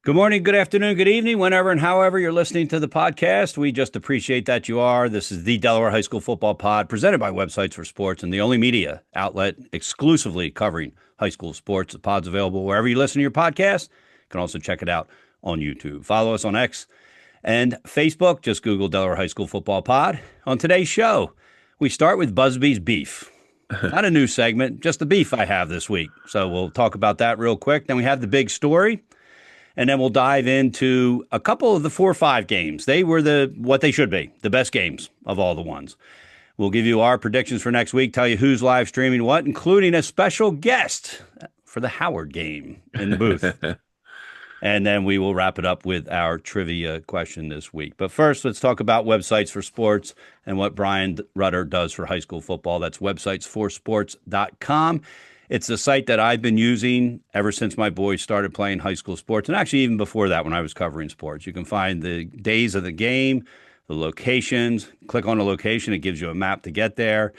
Good morning, good afternoon, good evening, whenever and however you're listening to the podcast. We just appreciate that you are. This is the Delaware High School Football Pod presented by Websites for Sports and the only media outlet exclusively covering high school sports. The pod's available wherever you listen to your podcast. You can also check it out on YouTube. Follow us on X and Facebook. Just Google Delaware High School Football Pod. On today's show, we start with Buzby's beef. Not a new segment, just the beef I have this week. So we'll talk about that real quick. Then we have the big story. And then we'll dive into a couple of the 4-5 games. They were what they should be, the best games of all the ones. We'll give you our predictions for next week, tell you who's live streaming what, including a special guest for the Howard game in the booth. And then we will wrap it up with our trivia question this week. But first, let's talk about Websites for Sports and what Brian Rutter does for high school football. That's websitesforsports.com. It's a site that I've been using ever since my boys started playing high school sports, and actually even before that when I was covering sports. You can find the days of the game, the locations. Click on a location. It gives you a map to get there.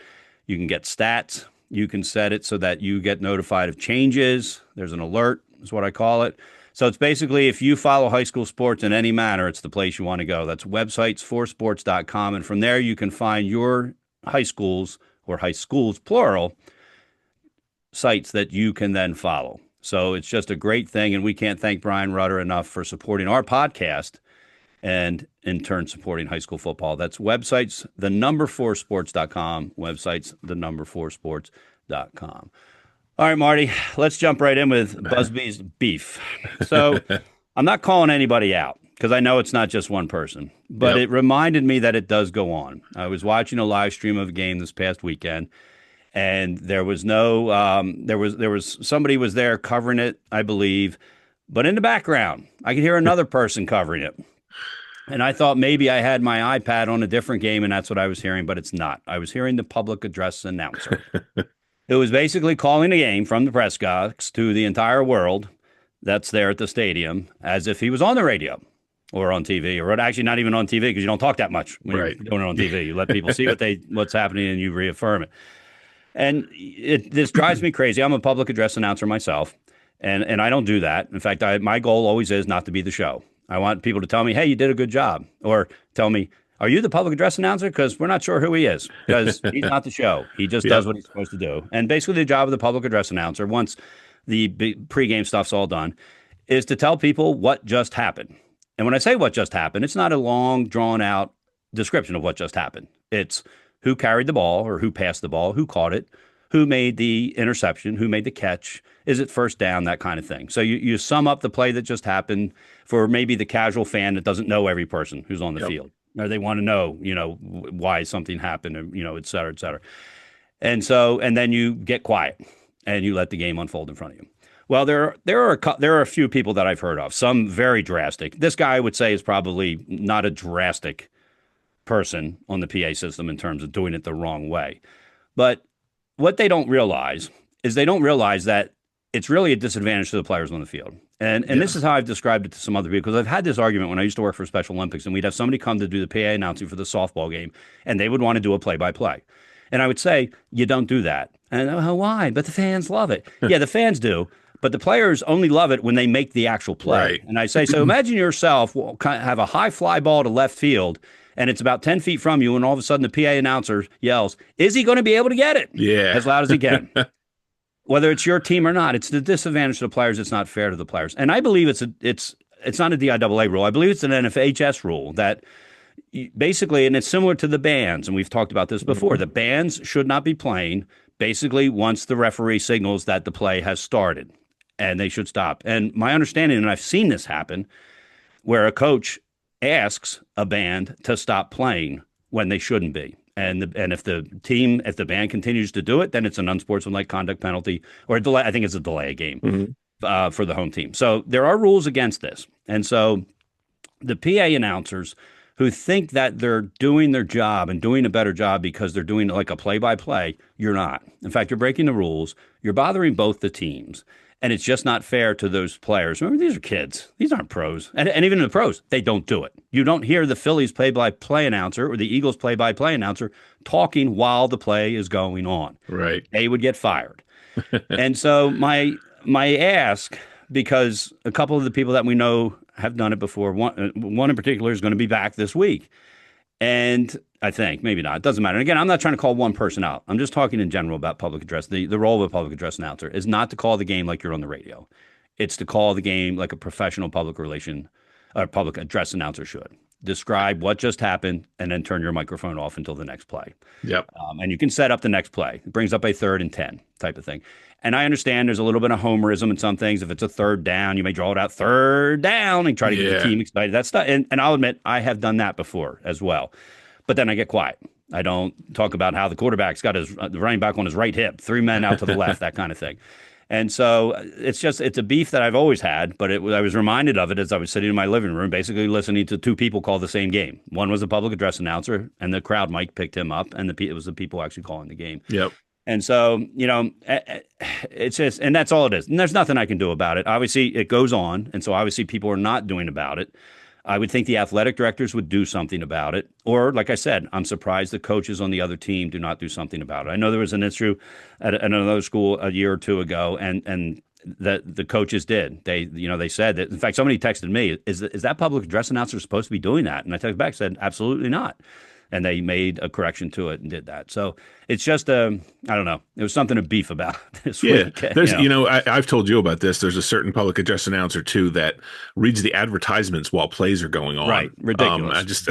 You can get stats. You can set it so that you get notified of changes. There's an alert is what I call it. So it's basically if you follow high school sports in any manner, it's the place you want to go. That's websitesforsports.com. And from there, you can find your high schools or high schools, plural, sites that you can then follow. So it's just a great thing. And we can't thank Brian Rutter enough for supporting our podcast and in turn supporting high school football. That's websites, the number 4sports.com, websites, the number 4sports.com. All right, Marty, let's jump right in with Buzby's beef. So I'm not calling anybody out because I know it's not just one person, but It reminded me that it does go on. I was watching a live stream of a game this past weekend. And there was no, there was somebody was there covering it, I believe, but in the background, I could hear another person covering it. And I thought maybe I had my iPad on a different game and that's what I was hearing, but it's not. I was hearing the public address announcer. It was basically calling a game from the press box to the entire world that's there at the stadium as if he was on the radio or on TV, or actually not even on TV because you don't talk that much when you're doing it on TV. You let people see what's happening and you reaffirm it. And this drives me crazy. I'm a public address announcer myself, and I don't do that. In fact, my goal always is not to be the show. I want people to tell me, hey, you did a good job. Or tell me, are you the public address announcer? Because we're not sure who he is, because he's not the show. He just does what he's supposed to do. And basically the job of the public address announcer, once the pregame stuff's all done, is to tell people what just happened. And when I say what just happened, it's not a long, drawn-out description of what just happened. It's who carried the ball or who passed the ball, who caught it, who made the interception, who made the catch, is it first down, that kind of thing. So you sum up the play that just happened for maybe the casual fan that doesn't know every person who's on the field. Or they want to know, why something happened, and, et cetera, et cetera. And then you get quiet and you let the game unfold in front of you. Well, there are a few people that I've heard of, some very drastic. This guy I would say is probably not a drastic person on the PA system in terms of doing it the wrong way. But what they don't realize is that it's really a disadvantage to the players on the field. And this is how I've described it to some other people, because I've had this argument when I used to work for Special Olympics, and we'd have somebody come to do the PA announcing for the softball game, and they would want to do a play-by-play. And I would say, you don't do that. And why? But the fans love it. Yeah, the fans do. But the players only love it when they make the actual play. Right. And I say, so imagine yourself have a high fly ball to left field, and it's about 10 feet from you, and all of a sudden the PA announcer yells, is he going to be able to get it? Yeah. As loud as he can. Whether it's your team or not, it's the disadvantage to the players. It's not fair to the players. And I believe it's not a DIAA rule. I believe it's an NFHS rule that basically, and it's similar to the bands, and we've talked about this before, the bands should not be playing basically once the referee signals that the play has started, and they should stop. And my understanding, and I've seen this happen, where a coach asks a band to stop playing when they shouldn't be. And if the band continues to do it, then it's an unsportsmanlike conduct penalty or a delay. I think it's a delay game for the home team. So there are rules against this. And so the PA announcers who think that they're doing their job and doing a better job because they're doing like a play-by-play, you're not. In fact, you're breaking the rules. You're bothering both the teams. And it's just not fair to those players. Remember, these are kids. These aren't pros. And even the pros, they don't do it. You don't hear the Phillies play-by-play announcer or the Eagles play-by-play announcer talking while the play is going on. Right. They would get fired. And so my ask because a couple of the people that we know have done it before. One in particular is going to be back this week. And I think maybe not. It doesn't matter. And again, I'm not trying to call one person out. I'm just talking in general about public address. The role of a public address announcer is not to call the game like you're on the radio. It's to call the game like a professional public address announcer should. Describe what just happened and then turn your microphone off until the next play. Yep. And you can set up the next play. It brings up a 3rd and 10 type of thing. And I understand there's a little bit of homerism in some things. If it's a 3rd down, you may draw it out 3rd down and try to get the team excited. That stuff. And I'll admit, I have done that before as well. But then I get quiet. I don't talk about how the quarterback's got the running back on his right hip, 3 men out to the left, that kind of thing. And so it's a beef that I've always had, but I was reminded of it as I was sitting in my living room, basically listening to 2 people call the same game. One was a public address announcer, and the crowd mic picked him up, and it was the people actually calling the game. Yep. And so, it's just, and that's all it is. And there's nothing I can do about it. Obviously, it goes on, and so obviously people are not doing about it. I would think the athletic directors would do something about it. Or, like I said, I'm surprised the coaches on the other team do not do something about it. I know there was an issue at another school a year or 2 ago, and the coaches did. They said that. In fact, somebody texted me, is that public address announcer supposed to be doing that? And I texted back, said, absolutely not. And they made a correction to it and did that. So it's just I don't know. It was something to beef about this week. There's, I've told you about this. There's a certain public address announcer too that reads the advertisements while plays are going on. Right, ridiculous. I just,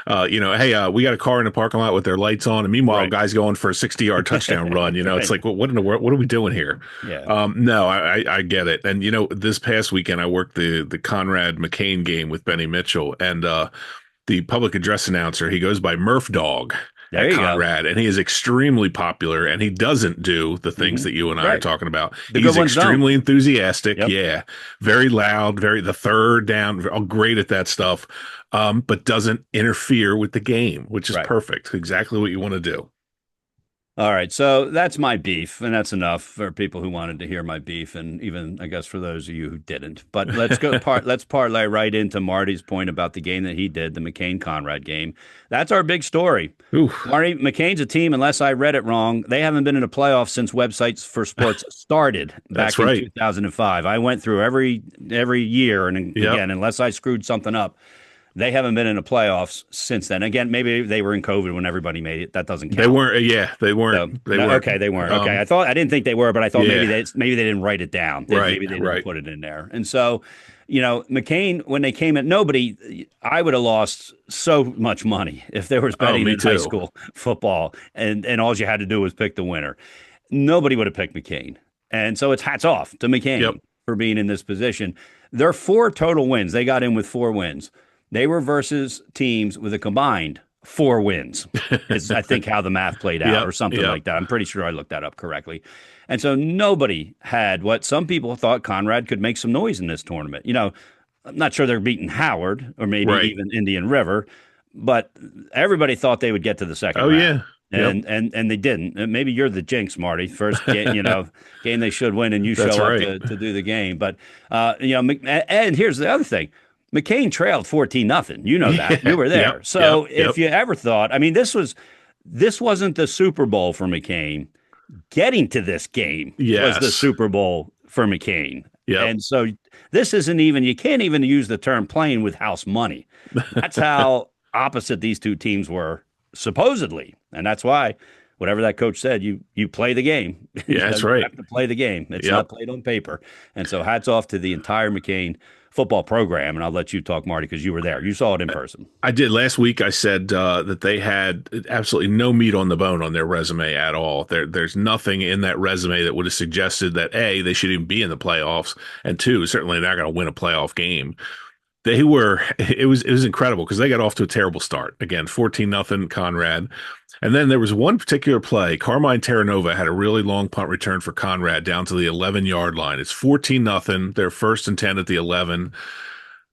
hey, we got a car in the parking lot with their lights on, and meanwhile, guys going for a 60-yard touchdown run. It's like, well, what in the world? What are we doing here? Yeah. No, I get it. And this past weekend I worked the Conrad McCain game with Benny Mitchell, and the public address announcer, he goes by Murph Dog at Conrad, and he is extremely popular, and he doesn't do the things that you and I are talking about. He's extremely enthusiastic. Yep. Yeah. Very loud, the 3rd down, great at that stuff, but doesn't interfere with the game, which is perfect. Exactly what you want to do. All right, so that's my beef, and that's enough for people who wanted to hear my beef, and even, I guess, for those of you who didn't. But let's parlay right into Marty's point about the game that he did, the McCain-Conrad game. That's our big story. Oof. Marty, McCain's a team, unless I read it wrong, they haven't been in a playoff since Websites for Sports started back in 2005. I went through every year, and again, unless I screwed something up, they haven't been in the playoffs since then. Again, maybe they were in COVID when everybody made it. That doesn't count. They weren't. Yeah, they weren't. So, they weren't. Okay, they weren't. Okay, I didn't think they were, but I thought maybe they didn't write it down. Maybe they didn't put it in there. And so, McCain, when they came in, I would have lost so much money if there was betting in high school football, and all you had to do was pick the winner. Nobody would have picked McCain. And so it's hats off to McCain for being in this position. There are 4 total wins. They got in with 4 wins. They were versus teams with a combined 4 wins, is I think how the math played out or something like that. I'm pretty sure I looked that up correctly. And so nobody had what some people thought Conrad could make some noise in this tournament. I'm not sure they're beating Howard or maybe even Indian River, but everybody thought they would get to the second round. And they didn't. And maybe you're the jinx, Marty. First game, game they should win, and you show up to do the game. But and here's the other thing. McCain trailed 14-0. You know that. You were there. If you ever thought, this wasn't the Super Bowl for McCain. Getting to this game was the Super Bowl for McCain. And so this isn't even, you can't even use the term playing with house money. That's how opposite these two teams were, supposedly. And that's why, whatever that coach said, you play the game. Yeah, that's right. You have to play the game. It's not played on paper. And so hats off to the entire McCain football program, and I'll let you talk, Marty, because you were there. You saw it in person. I did. Last week I said that they had absolutely no meat on the bone on their resume at all. There's nothing in that resume that would have suggested that, A, they should even be in the playoffs, and 2, certainly they're not going to win a playoff game. It was incredible because they got off to a terrible start. Again, 14-0 Conrad. And then there was one particular play. Carmine Terranova had a really long punt return for Conrad down to the 11-yard line. It's 14-0. They're 1st and 10 at the 11.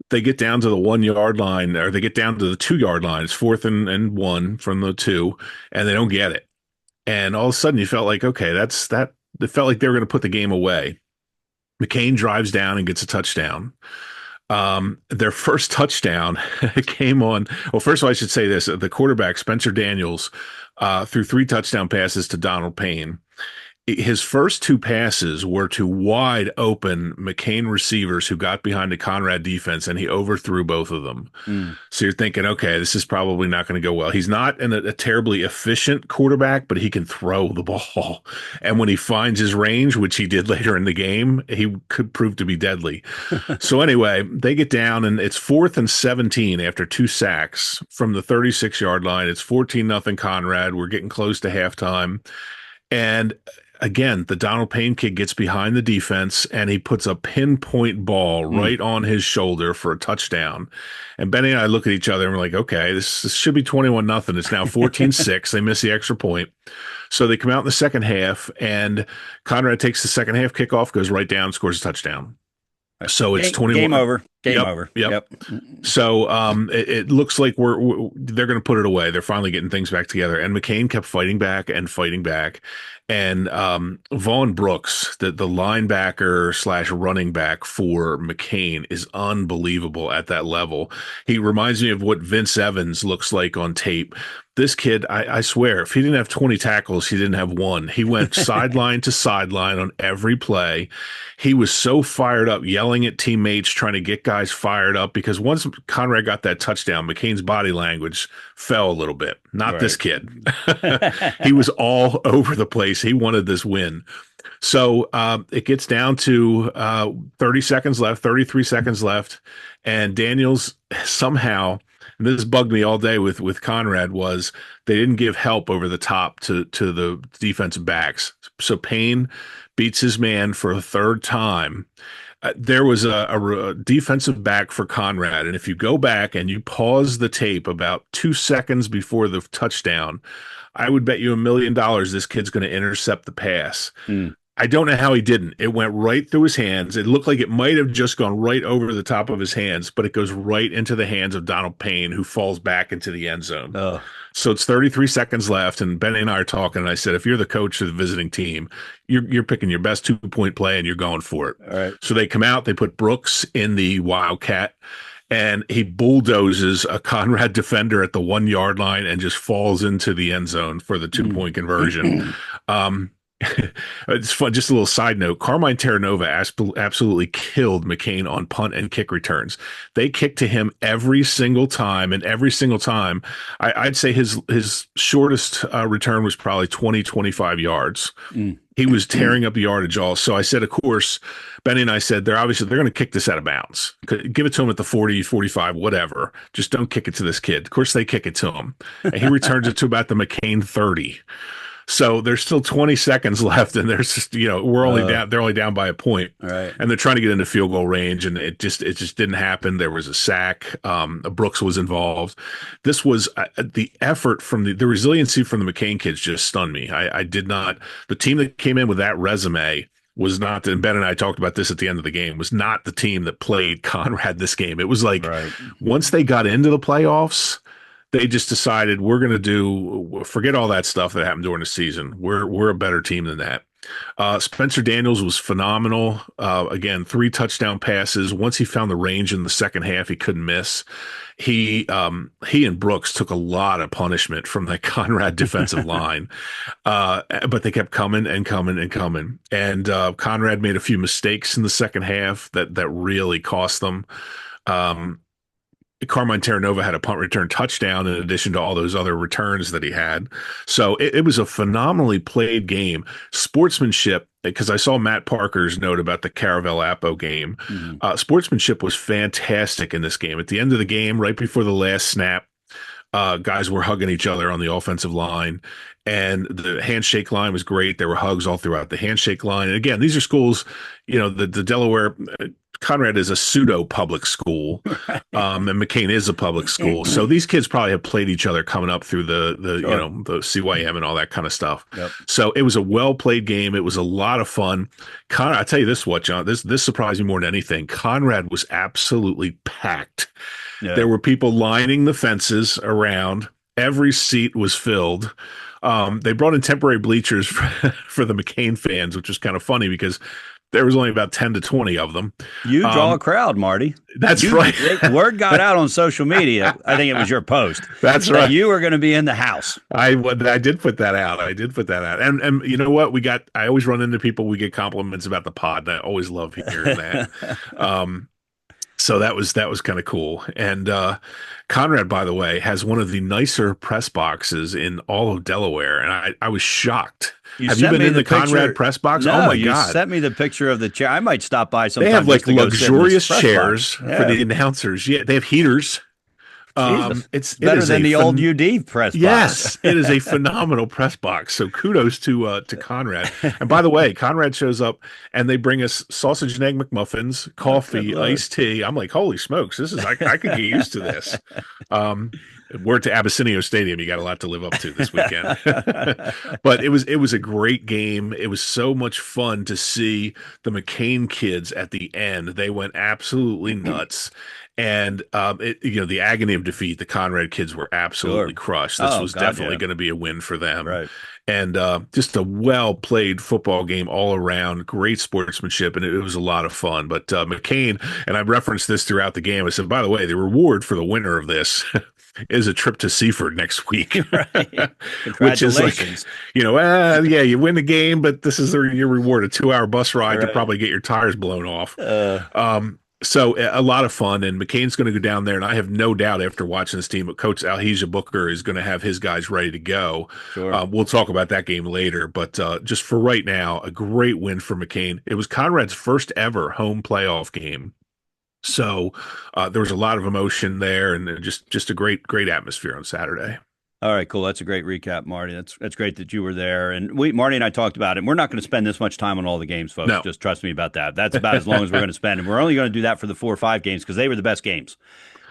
They get down to the 1-yard line, or they get down to the 2-yard line. It's 4th and 1 from the 2, and they don't get it. And all of a sudden you felt like, okay, that's that. It felt like they were going to put the game away. McCain drives down and gets a touchdown. Their first touchdown came on. Well, first of all, I should say this: the quarterback Spencer Daniels threw 3 touchdown passes to Donald Payne, his first two passes were to wide open McCain receivers who got behind the Conrad defense, and he overthrew both of them. Mm. So you're thinking, okay, this is probably not going to go well. He's not a terribly efficient quarterback, but he can throw the ball. And when he finds his range, which he did later in the game, he could prove to be deadly. So anyway, they get down, and it's 4th and 17 after 2 sacks from the 36-yard line. It's 14-0 Conrad. We're getting close to halftime. And again, the Donald Payne kid gets behind the defense and he puts a pinpoint ball right on his shoulder for a touchdown. And Benny and I look at each other and we're like, okay, this should be 21-0. It's now 14-6. They miss the extra point. So they come out in the second half, and Conrad takes the second half kickoff, goes right down, scores a touchdown. So it's 21. Game over. Game Yep, over. Yep. So it looks like they're going to put it away. They're finally getting things back together. And McCain kept fighting back and fighting back. And Vaughn Brooks, the linebacker slash running back for McCain, is unbelievable at that level. He reminds me of what Vince Evans looks like on tape. This kid, I swear, if he didn't have 20 tackles, he didn't have one. He went sideline to sideline on every play. He was so fired up, yelling at teammates, trying to get guys fired up, because once Conrad got that touchdown, McCain's body language fell a little bit. Not this kid. He was all over the place. He wanted this win. So it gets down to 30 seconds left, 33 seconds left, and Daniels somehow, and this bugged me all day with Conrad, was they didn't give help over the top to the defensive backs. So Payne beats his man for a third time. There was a defensive back for Conrad, and if you go back and you pause the tape about 2 seconds before the touchdown, I would bet you $1 million this kid's going to intercept the pass. I don't know how he didn't. It went right through his hands. It looked like it might have just gone right over the top of his hands, but it goes right into the hands of Donald Payne, who falls back into the end zone. Oh. So it's 33 seconds left, and Benny and I are talking, and I said, if you're the coach of the visiting team, you're picking your best 2-point play, and you're going for it. All right. So they come out, they put Brooks in the Wildcat, and he bulldozes a Conrad defender at the 1-yard line and just falls into the end zone for the 2-point conversion. It's fun. Just a little side note. Carmine Terranova absolutely killed McCain on punt and kick returns. They kicked to him every single time, and every single time, I'd say his shortest return was probably 20, 25 yards. He was tearing up yardage all. So I said, of course, Benny and I said, they're going to kick this out of bounds. Give it to him at the 40, 45, whatever. Just don't kick it to this kid. Of course, they kick it to him. And he returns it to about the McCain 30. So there's still 20 seconds left, and there's just, we're only down. They're only down by a point, right? And they're trying to get into field goal range, and it just didn't happen. There was a sack. Brooks was involved. This was the effort from the resiliency from the McCain kids just stunned me. I did not. The team that came in with that resume was not, and Ben and I talked about this at the end of the game, was not the team that played Conrad this game. It was like once they got into the playoffs, they just decided we're going to forget all that stuff that happened during the season. We're a better team than that. Spencer Daniels was phenomenal. Again, 3 touchdown passes. Once he found the range in the second half, he couldn't miss. He and Brooks took a lot of punishment from the Conrad defensive line, but they kept coming and coming and coming. And Conrad made a few mistakes in the second half that really cost them. Carmine Terranova had a punt return touchdown in addition to all those other returns that he had. So it was a phenomenally played game. Sportsmanship, because I saw Matt Parker's note about the Caravel-Appo game. Sportsmanship was fantastic in this game. At the end of the game, right before the last snap, guys were hugging each other on the offensive line, and the handshake line was great. There were hugs all throughout the handshake line. And again, these are schools, the Delaware Conrad is a pseudo public school, and McCain is a public school. So these kids probably have played each other coming up through the CYM and all that kind of stuff. Yep. So it was a well played game. It was a lot of fun. I tell you this, John, this surprised me more than anything. Conrad was absolutely packed. Yeah. There were people lining the fences around. Every seat was filled. They brought in temporary bleachers for the McCain fans, which was kind of funny because There was only about 10 to 20 of them. You draw a crowd, Marty. That's right. Word got out on social media. I think it was your post. That's that right. you were going to be in the house. I did put that out. I did put that out. And you know what? I always run into people. We get compliments about the pod. And I always love hearing that. So that was kind of cool. And Conrad, by the way, has one of the nicer press boxes in all of Delaware, and I was shocked. Have you been in the Conrad press box? No, oh my you God! sent me the picture of the chair. I might stop by sometime. They have like just to go sit in this luxurious press chairs box. Yeah. for the announcers. Yeah, they have heaters. Jesus. It's better than the old UD press box. Yes, it is a phenomenal press box. So kudos to Conrad. And by the way, Conrad shows up and they bring us sausage and egg McMuffins, coffee, iced tea. I'm like, holy smokes, I could get used to this. Word to Abyssinia Stadium, you got a lot to live up to this weekend. But it was a great game. It was so much fun to see the McCain kids at the end. They went absolutely nuts. And the agony of defeat, the Conrad kids were absolutely crushed. This was definitely going to be a win for them. Right. And just a well-played football game all around, great sportsmanship, and it was a lot of fun. But McCain, and I referenced this throughout the game, I said, by the way, the reward for the winner of this is a trip to Seaford next week. Right. Which is like, yeah, you win the game, but this is your reward, a 2-hour bus ride to probably get your tires blown off. So a lot of fun, and McCain's going to go down there, and I have no doubt after watching this team, Coach Alhesia Booker is going to have his guys ready to go. Sure. We'll talk about that game later, but just for right now, a great win for McCain. It was Conrad's first ever home playoff game. So there was a lot of emotion there, and just a great atmosphere on Saturday. All right, cool. That's a great recap, Marty. That's great that you were there. And Marty and I talked about it. We're not going to spend this much time on all the games, folks. No. Just trust me about that. That's about as long as we're going to spend. And we're only going to do that for the 4 or 5 games because they were the best games.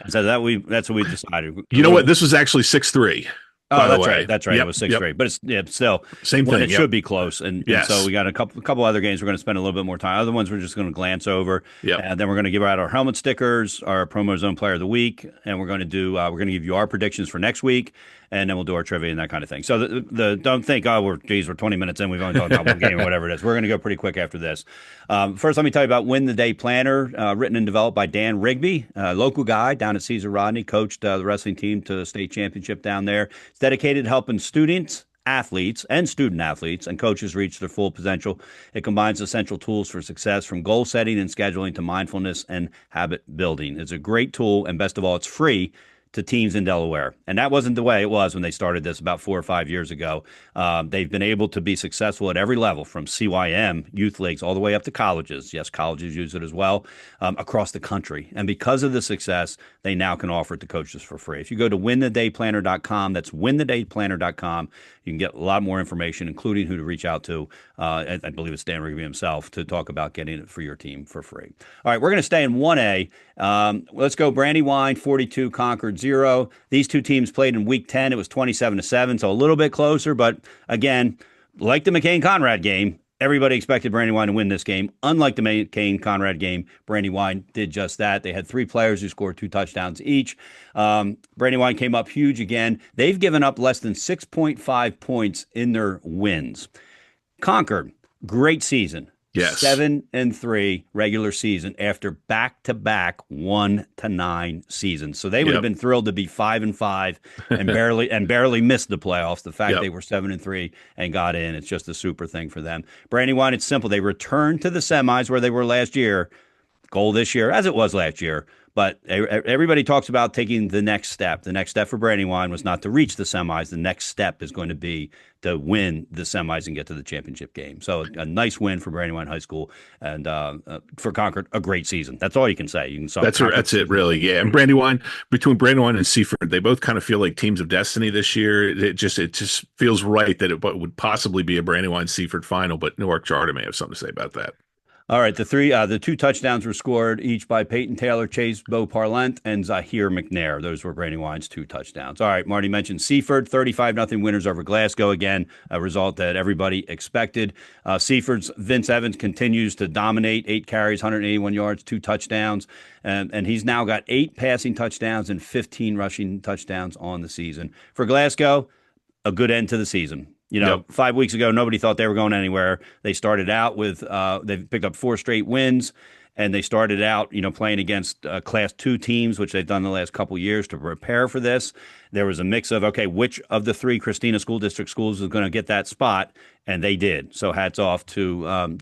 And so that's what we decided. You know what? This was actually 6-3. Oh, that's right. That's right. Yep, it was 6-3, but it's still same thing. It should be close, and so we got a couple other games we're going to spend a little bit more time. Other ones we're just going to glance over, and then we're going to give out our helmet stickers, our promo zone player of the week, and we're going to give you our predictions for next week, and then we'll do our trivia and that kind of thing. So don't think we're 20 minutes in, we've only talked about one game or whatever it is. We're going to go pretty quick after this. First, let me tell you about Win the Day Planner, written and developed by Dan Rigby, a local guy down at Caesar Rodney, coached the wrestling team to the state championship down there. It's dedicated to helping students, athletes, and student athletes and coaches reach their full potential. It combines essential tools for success from goal setting and scheduling to mindfulness and habit building. It's a great tool, and best of all, it's free to teams in Delaware. And that wasn't the way it was when they started this about 4 or 5 years ago. They've been able to be successful at every level, from CYM, youth leagues, all the way up to colleges. Yes, colleges use it as well, across the country. And because of the success, they now can offer it to coaches for free. If you go to winthedayplanner.com, that's winthedayplanner.com, you can get a lot more information, including who to reach out to. I believe it's Dan Rigby himself, to talk about getting it for your team for free. All right, we're going to stay in 1A. Let's go Brandywine 42, Concord 0. These two teams played in Week 10. It was 27-7, so a little bit closer. But again, like the McCain-Conrad game, everybody expected Brandywine to win this game. Unlike the McCain-Conrad game, Brandywine did just that. They had 3 players who scored 2 touchdowns each. Brandywine came up huge again. They've given up less than 6.5 points in their wins. Concord, great season. Yes. 7-3 regular season after back-to-back 1-9 seasons. So they would have been thrilled to be 5-5 and barely missed the playoffs. The fact they were 7-3 and got in, it's just a super thing for them. Brandywine, it's simple. They returned to the semis where they were last year. Goal this year, as it was last year. But everybody talks about taking the next step. The next step for Brandywine was not to reach the semis. The next step is going to be to win the semis and get to the championship game. So a nice win for Brandywine High School, and for Concord, a great season. That's all you can say. You can that's it, really. Yeah, and between Brandywine and Seaford, they both kind of feel like teams of destiny this year. It just feels right that it would possibly be a Brandywine Seaford final, but Newark Charter may have something to say about that. All right, the 2 touchdowns were scored each by Peyton Taylor, Chase Beauparlant, and Zahir McNair. Those were Brandywine's 2 touchdowns. All right, Marty mentioned Seaford, 35-0 winners over Glasgow. Again, a result that everybody expected. Seaford's Vince Evans continues to dominate, 8 carries, 181 yards, 2 touchdowns. And he's now got 8 passing touchdowns and 15 rushing touchdowns on the season. For Glasgow, a good end to the season. Yep. 5 weeks ago, nobody thought they were going anywhere. They started out with they've picked up 4 straight wins, and they started out, playing against Class 2 teams, which they've done the last couple years to prepare for this. There was a mix of, okay, which of the three Christina School District schools is going to get that spot, and they did. So hats off to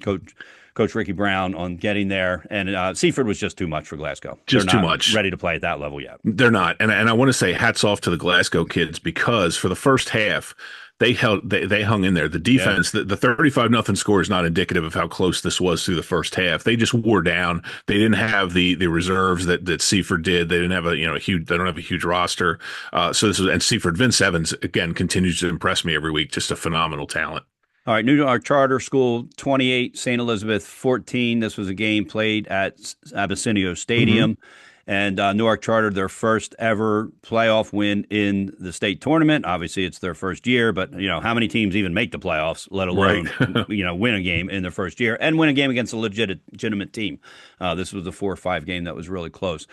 Coach Ricky Brown on getting there. And Seaford was just too much for Glasgow. Just They're too not much. ready to play at that level yet. They're not. And I want to say hats off to the Glasgow kids, because for the first half, they hung in there. The defense, the 35-0 score is not indicative of how close this was through the first half. They just wore down. They didn't have the reserves that Seaford did. They didn't have they don't have a huge roster. So this was, and Seaford, Vince Evans again continues to impress me every week. Just a phenomenal talent. All right, New York Charter School 28, St. Elizabeth 14. This was a game played at Abyssinia Stadium. And Newark Charter, their first ever playoff win in the state tournament. Obviously, it's their first year, but how many teams even make the playoffs, let alone win a game in their first year and win a game against a legitimate team. This was a 4-5 game that was really close.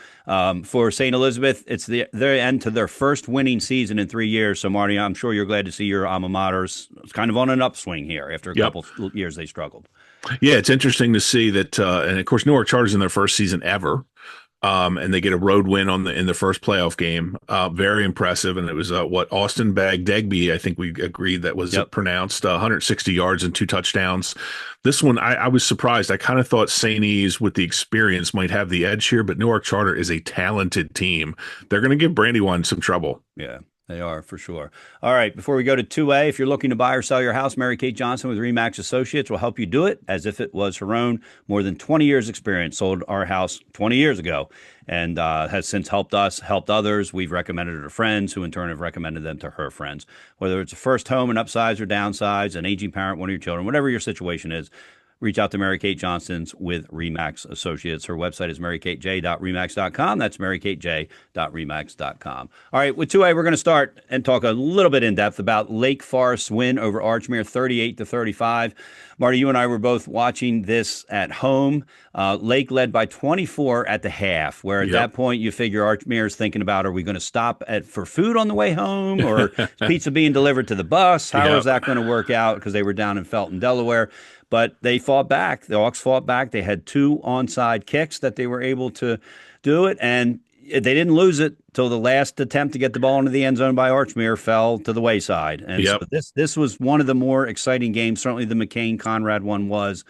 For St. Elizabeth, it's their end to their first winning season in 3 years. So, Marty, I'm sure you're glad to see your alma mater's kind of on an upswing here after a couple years they struggled. Yeah, it's interesting to see that, and of course, Newark Charter's in their first season ever. And they get a road win in the first playoff game. Very impressive. And it was Austin Bagdegby, I think we agreed that was pronounced, 160 yards and 2 touchdowns. This one, I was surprised. I kind of thought St. E's with the experience might have the edge here, but Newark Charter is a talented team. They're going to give Brandywine some trouble. Yeah. They are, for sure. All right, before we go to 2A, if you're looking to buy or sell your house, Mary Kate Johnson with RE/MAX Associates will help you do it as if it was her own. More than 20 years experience, sold our house 20 years ago, and has since helped us, helped others. We've recommended her to friends who in turn have recommended them to her friends. Whether it's a first home, an upsize or downsize, an aging parent, one of your children, whatever your situation is, reach out to Mary Kate Johnson's with RE/MAX Associates. Her website is marykatej.remax.com. That's marykatej.remax.com. All right, with 2A, we're going to start and talk a little bit in depth about Lake Forest's win over Archmere, 38-35. Marty, you and I were both watching this at home. Lake led by 24 at the half, where at that point you figure Archmere's thinking about, are we going to stop for food on the way home, or pizza being delivered to the bus? How is that going to work out? Because they were down in Felton, Delaware. But they fought back. The Hawks fought back. They had 2 onside kicks that they were able to do it, and they didn't lose it till the last attempt to get the ball into the end zone by Archmere fell to the wayside. And so this was one of the more exciting games. Certainly the McCain-Conrad one was.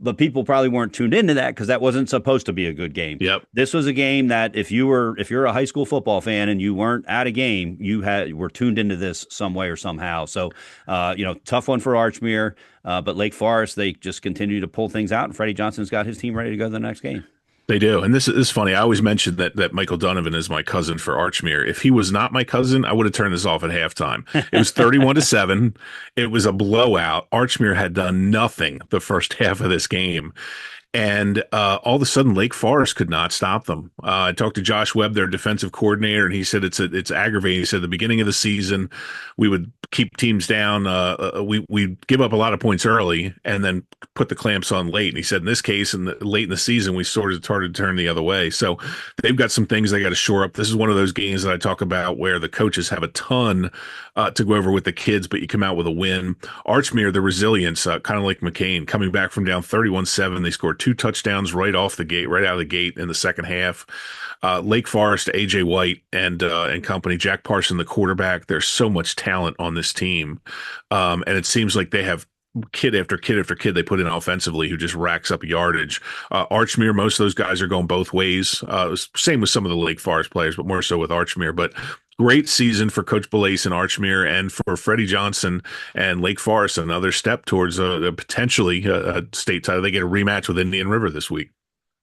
But people probably weren't tuned into that because that wasn't supposed to be a good game. This was a game that if you're a high school football fan and you weren't at a game, you were tuned into this some way or somehow. So, tough one for Archmere, but Lake Forest, they just continue to pull things out, and Freddie Johnson's got his team ready to go to the next game. They do. And this is funny. I always mentioned that Michael Donovan is my cousin for Archmere. If he was not my cousin, I would have turned this off at halftime. It was 31-7. It was a blowout. Archmere had done nothing the first half of this game. And all of a sudden, Lake Forest could not stop them. I talked to Josh Webb, their defensive coordinator, and he said it's aggravating. He said at the beginning of the season, we would keep teams down. We give up a lot of points early and then put the clamps on late. And he said in this case, late in the season, we sort of started to turn the other way. So they've got some things they got to shore up. This is one of those games that I talk about where the coaches have a ton to go over with the kids, but you come out with a win. Archmere, the resilience, kind of like McCain, coming back from down 31-7. They scored 2 touchdowns right out of the gate in the second half. Lake Forest, AJ White and company, Jack Parson, the quarterback. There's so much talent on this team. And it seems like they have kid after kid after kid they put in offensively who just racks up yardage. Archmere, most of those guys are going both ways. Same with some of the Lake Forest players, but more so with Archmere. But great season for Coach Belace and Archmere, and for Freddie Johnson and Lake Forest, another step towards potentially a state title. They get a rematch with Indian River this week.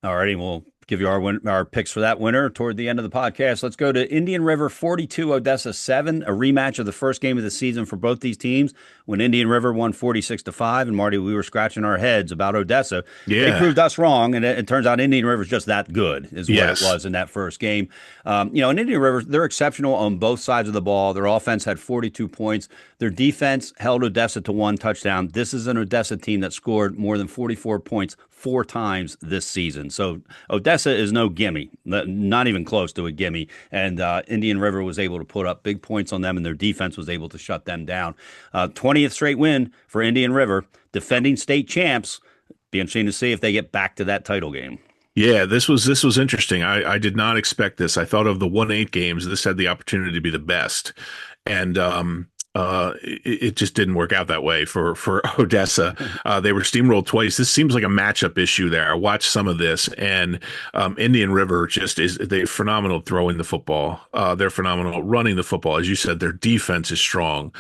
All righty, we'll give you our picks for that winner toward the end of the podcast. Let's go to Indian River 42, Odessa 7, a rematch of the first game of the season for both these teams when Indian River won 46-5. And Marty, we were scratching our heads about Odessa. They proved us wrong, and it turns out Indian River is just that good, is what it was in that first game. In Indian River, they're exceptional on both sides of the ball. Their offense had 42 points. Their defense held Odessa to 1 touchdown. This is an Odessa team that scored more than 44 points 4 times this season. So Odessa is no gimme, not even close to a gimme. And Indian River was able to put up big points on them, and their defense was able to shut them down. 20th straight win for Indian River, defending state champs. Be interesting to see if they get back to that title game. Yeah, this was interesting. I did not expect this. I thought of the 1-8 games, this had the opportunity to be the best, and it just didn't work out that way for Odessa. They were steamrolled twice. This seems like a matchup issue there. I watched some of this, and Indian River just is they're phenomenal throwing the football. They're phenomenal running the football. As you said, their defense is strong.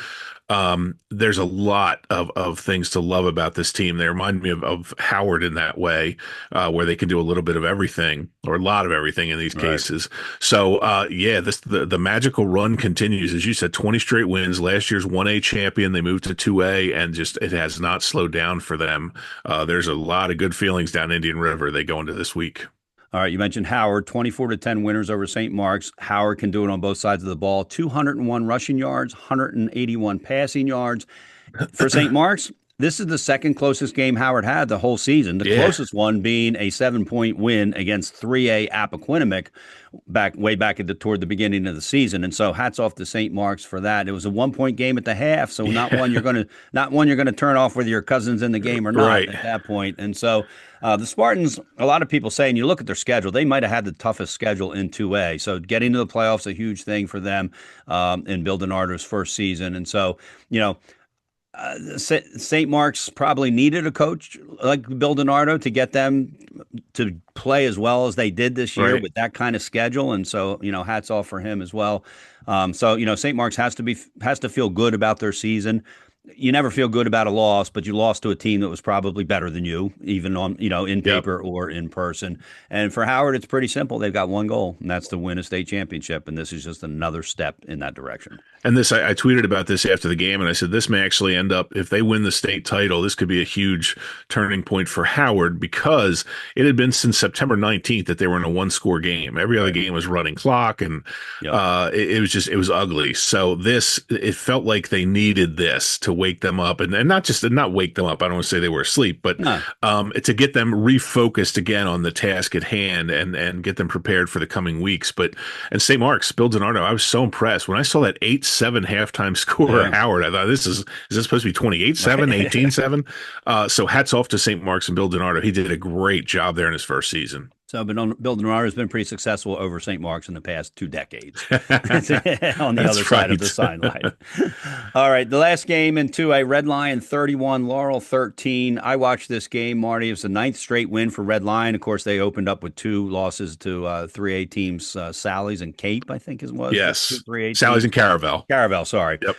There's a lot of things to love about this team. They remind me of Howard in that way, where they can do a little bit of everything or a lot of everything in these cases. So, yeah, the magical run continues. As you said, 20 straight wins. Last year's 1A champion, they moved to 2A, and just it has not slowed down for them. There's a lot of good feelings down Indian River they go into this week. All right, you mentioned Howard, 24-10 winners over St. Mark's. Howard can do it on both sides of the ball. 201 rushing yards, 181 passing yards. For St. Mark's, this is the second closest game Howard had the whole season. The closest one being a 7-point win against 3A Appoquinimink way back toward the beginning of the season. And so hats off to St. Mark's for that. It was a 1-point game at the half, so not one you're gonna turn off whether your cousin's in the game or not at that point. And so the Spartans, a lot of people say, and you look at their schedule, they might have had the toughest schedule in 2A. So getting to the playoffs a huge thing for them in Bill DiNardo's first season. And so, St. Mark's probably needed a coach like Bill DiNardo to get them to play as well as they did this year with that kind of schedule. And so, hats off for him as well. St. Mark's has to feel good about their season. You never feel good about a loss, but you lost to a team that was probably better than you, even on, in paper or in person. And for Howard, it's pretty simple. They've got one goal, and that's to win a state championship. And this is just another step in that direction. And I tweeted about this after the game, and I said, this may actually end up, if they win the state title, this could be a huge turning point for Howard, because it had been since September 19th that they were in a 1-score game. Every other game was running clock, and it was ugly. So it felt like they needed this to wake them up, and not wake them up. I don't want to say they were asleep, but to get them refocused again on the task at hand and get them prepared for the coming weeks. And St. Mark's, Bill DiNardo, I was so impressed when I saw that 8-7 halftime score at Howard. I thought, is this supposed to be 28-7, 18-7? So hats off to St. Mark's and Bill DiNardo. He did a great job there in his first season. So Bill DiNardo has been pretty successful over St. Mark's in the past 2 decades on the other side of the sideline. All right, the last game in 2A, Red Lion 31, Laurel 13. I watched this game, Marty. It was the 9th straight win for Red Lion. Of course, they opened up with 2 losses to 3A teams, Sally's and Cape, I think it was. Yes, 3A Sally's and Caravel. Caravel, sorry. Yep.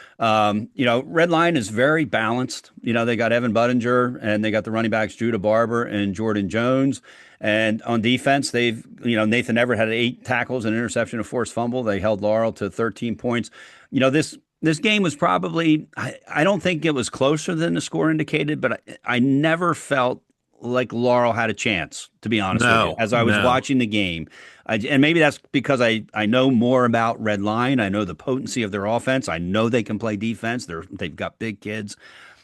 Red Lion is very balanced. They got Evan Budinger, and they got the running backs Judah Barber and Jordan Jones. And on defense, Nathan Everett had 8 tackles, an interception, a forced fumble. They held Laurel to 13 points. This game was probably, I don't think it was closer than the score indicated, but I never felt like Laurel had a chance, to be honest with you, as I was watching the game. And maybe that's because I know more about Red Lion. I know the potency of their offense. I know they can play defense. They've got big kids.